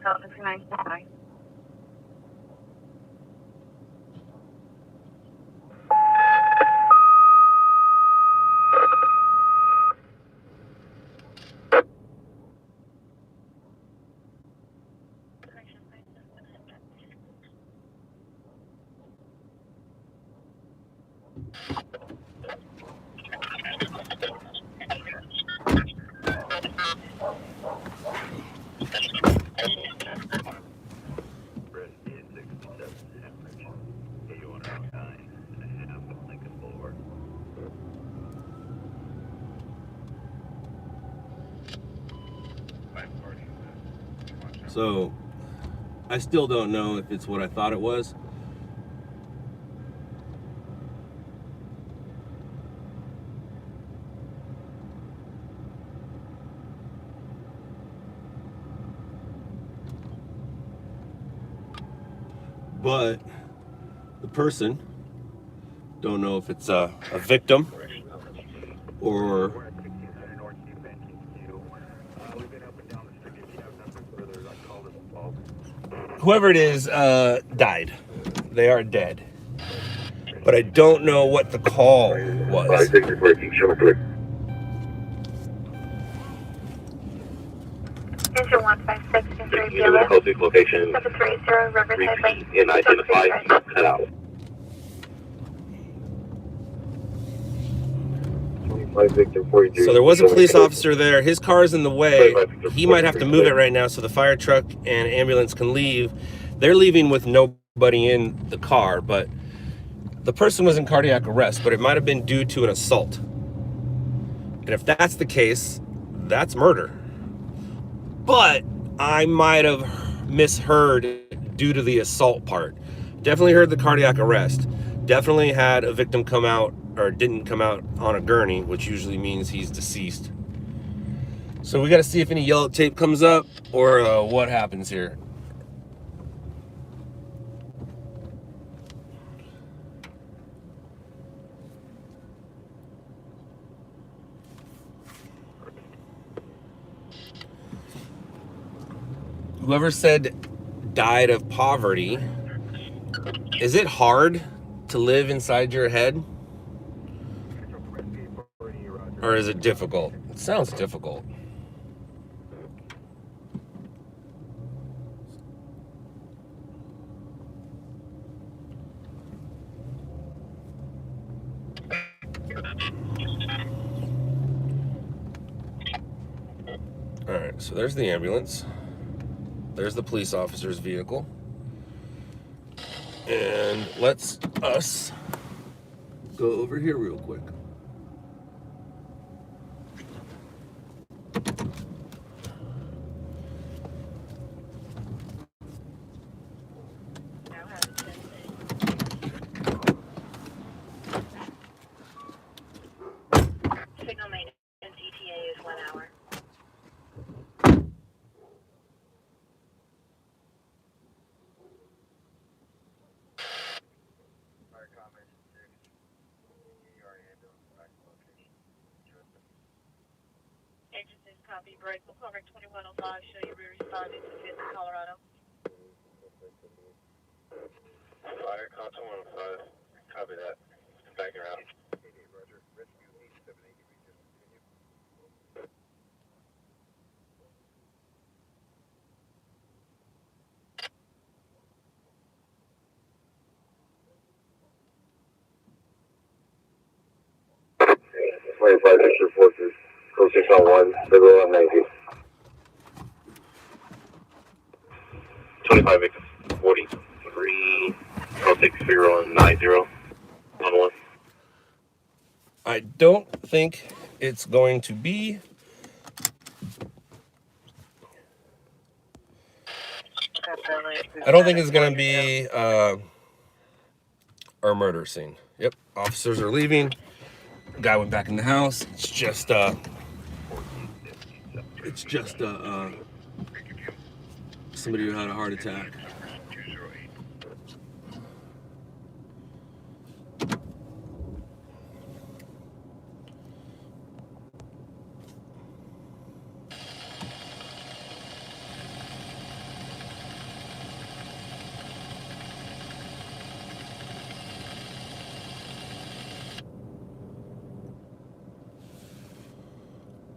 So it's a nice day. So, I still don't know if it's what I thought it was. But the person, don't know if it's a victim or whoever it is died. They are dead. But I don't know what the call was. Engine 156, injury BLS. Location 730 Riverside Lane. and identify cut out. 25 Victor 43. So there was a police officer there. His car's in the way. He might have to move it right now so the fire truck and ambulance can leave. They're leaving with nobody in the car, but the person was in cardiac arrest, but it might have been due to an assault. And if that's the case, that's murder. But I might have misheard due to the assault part. Definitely heard the cardiac arrest. Definitely had a victim come out, or didn't come out, on a gurney, which usually means he's deceased. So we got to see if any yellow tape comes up or what happens here. Whoever said died of poverty, is it hard to live inside your head? Or is it difficult? It sounds difficult. All right, so there's the ambulance. There's the police officer's vehicle. And let's us go over here real quick. Signal maintenance ETA is 1 hour. Agencies copy break. We'll cover 2105. Show you responding to 5th Colorado. Fire, call 2105. Copy that. Backing around. Forces. Code 601, Federal on 90. 25 victims, 43, code 6, Federal on 90, on 1. I don't think it's going to be going to be our murder scene. Yep, officers are leaving. Guy went back in the house. It's just somebody who had a heart attack.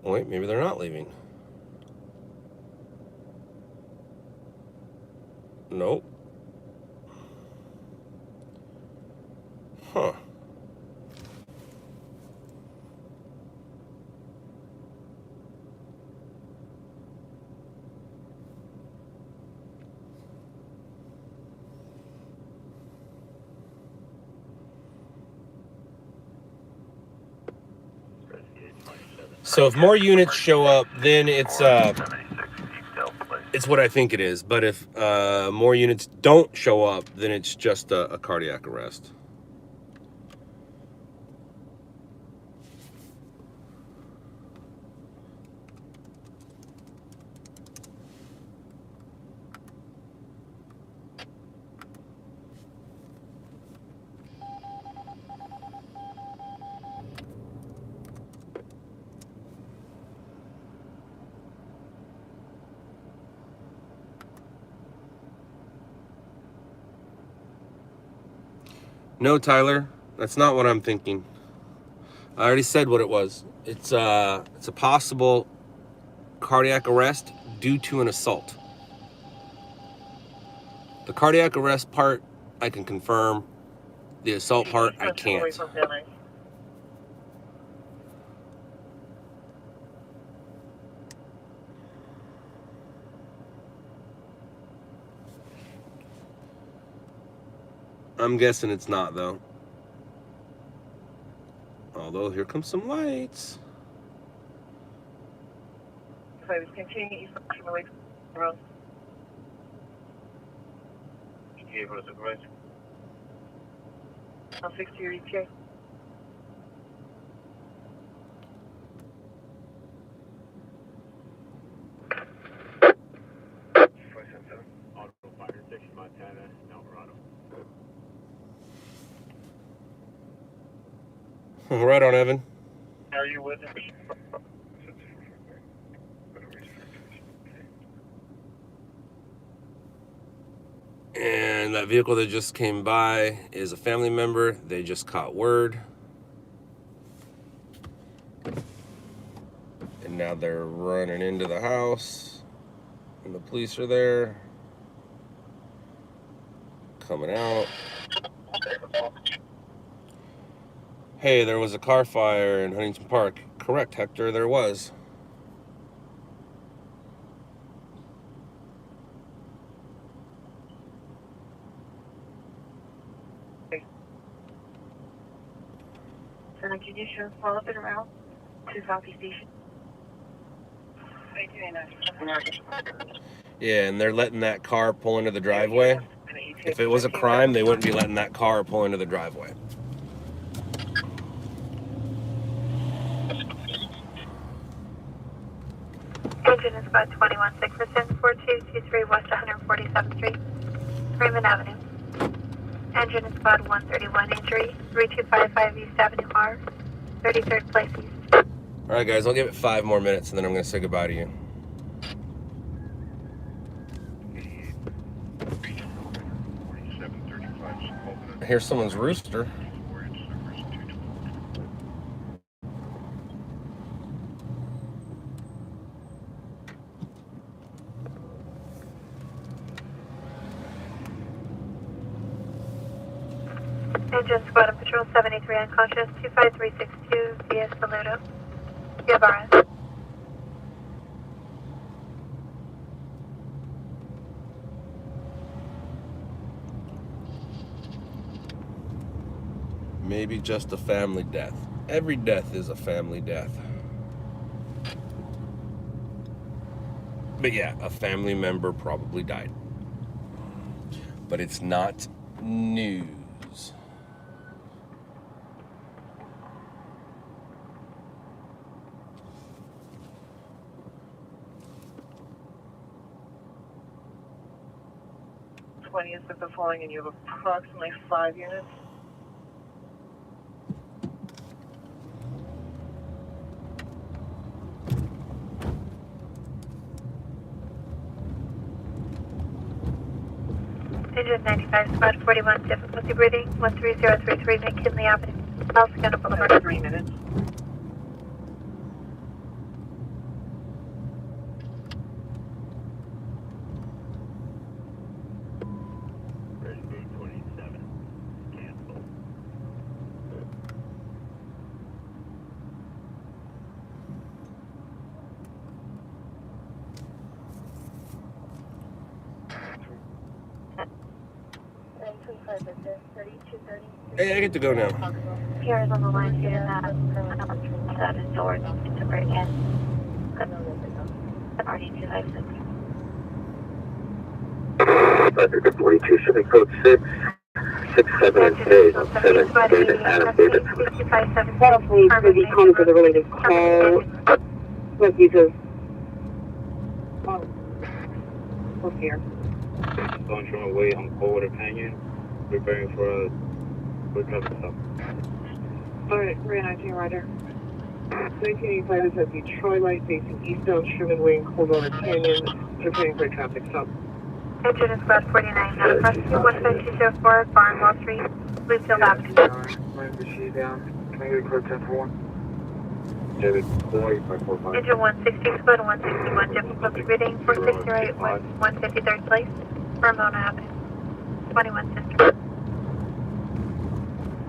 Wait, maybe they're not leaving. Nope. Huh. So if more units show up, then it's what I think it is. But if more units don't show up, then it's just a cardiac arrest. No, Tyler, that's not what I'm thinking. I already said what it was. It's a possible cardiac arrest due to an assault. The cardiac arrest part, I can confirm. The assault part, I can't. I'm guessing it's not, though. Although, here comes some lights. 5 is continuing east from away from the road. ETA for the supervisor. I'll fix your ETA. Fire Station, Montana, Alvarado. Right on, Evan. Are you with him? And that vehicle that just came by is a family member. They just caught word. And now they're running into the house. And the police are there. Coming out. Hey, there was a car fire in Huntington Park. Correct, Hector, there was. Center conditions, follow up and around to Southeast Station. Yeah, and they're letting that car pull into the driveway. If it was a crime, they wouldn't be letting that car pull into the driveway. Engine is about 21.6 for 74223 West 147th Street, Freeman Avenue. Engine is about 131 injury, 3255 East Avenue R, 33rd place East. All right, guys, I'll give it 5 more minutes, and then I'm going to say goodbye to you. I hear someone's rooster. Engine squad and patrol 73 unconscious, 25362 via Saludo. You have RS. Maybe just a family death. Every death is a family death. But yeah, a family member probably died. But it's not news. Is the falling, and you have approximately 5 units. Engine 95 squad 41 difficulty breathing 13033 McKinley Avenue, South Scanner Boulevard. 3 minutes. Hey, I get to go now. Pierre is on the line here that is door to break in. RD256. 42, shipping code 6, 67K, 7, David, Adam, David. That'll please for the comment for the related call. What uses? What's here? Going from away on Coldwater Canyon, preparing for a quick up stop. Alright, 319 Roger. 1985 is at the Troy Light facing eastbound Sherman Way in Coldwater Canyon, preparing for a traffic stop. Engine is squad 49 now. Rescue 15204 Barnwell Street, Bluefield Avenue. Line the sheet down. Can I get a code 10 for 1? David, 48545. Engine 160 squad 161 difficulty breathing 4608 West 153rd place, Ramona Avenue, 21 Center.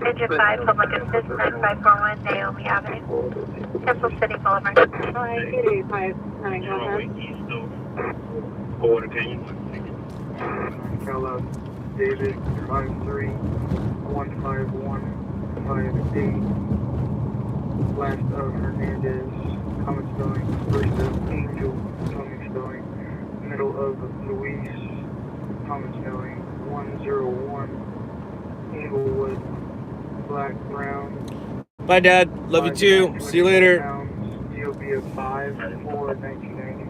Engine 5 Public Assist 9541 Naomi Avenue, Temple City Boulevard. 5859, go ahead. East of Coldwater Canyon. Hello, David, 53-15158. Last of Hernandez, common spelling, first of Angel, title of Luis Thomas Nelly, 101 Inglewood, black, brown. Bye, Dad. Love you too. See you later. DOB of 5/4/1990.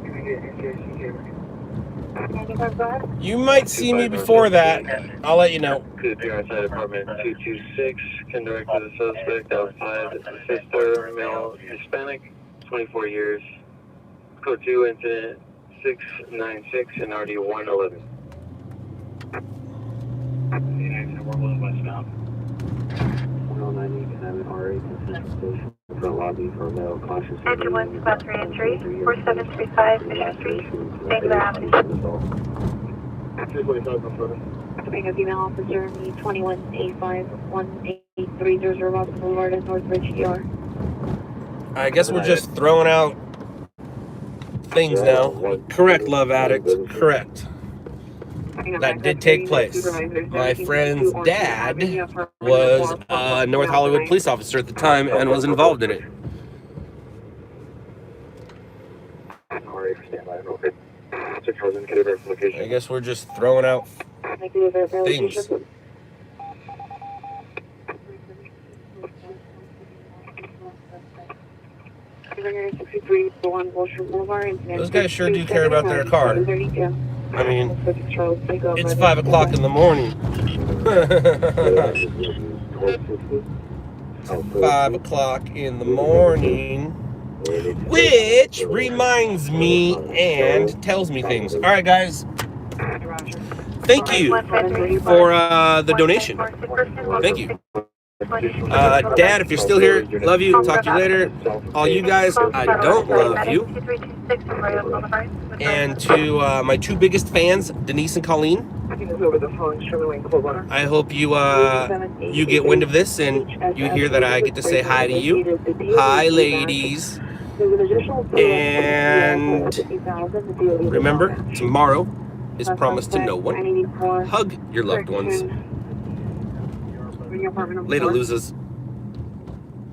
You can get NJC camera. You might see me before that. I'll let you know. Could appear outside apartment 226. Can direct to the suspect outside. Sister, male, Hispanic, 24 years. Code 2, incident 696 and RD 111. Engine 1 to class re-entry, 4735 Mission Street, Vancouver Avenue. Being a female officer, me 2185-1830 Ross Boulevard in Northridge, DR. I guess we're just throwing out things now. Correct, Love Addict. Correct. That did take place. My friend's dad was a North Hollywood police officer at the time and was involved in it. I guess we're just throwing out things. Those guys sure do care about their car. I mean, it's 5 o'clock in the morning. 5 o'clock in the morning. Which reminds me and tells me things. All right, guys. Thank you for the donation. Thank you. Dad, if you're still here, love you. Talk to you later. All you guys, I don't love you. And to my two biggest fans, Denise and Colleen, I hope you you get wind of this and you hear that I get to say hi to you. Hi, ladies. And remember, tomorrow is promised to no one. Hug your loved ones. Later, losers.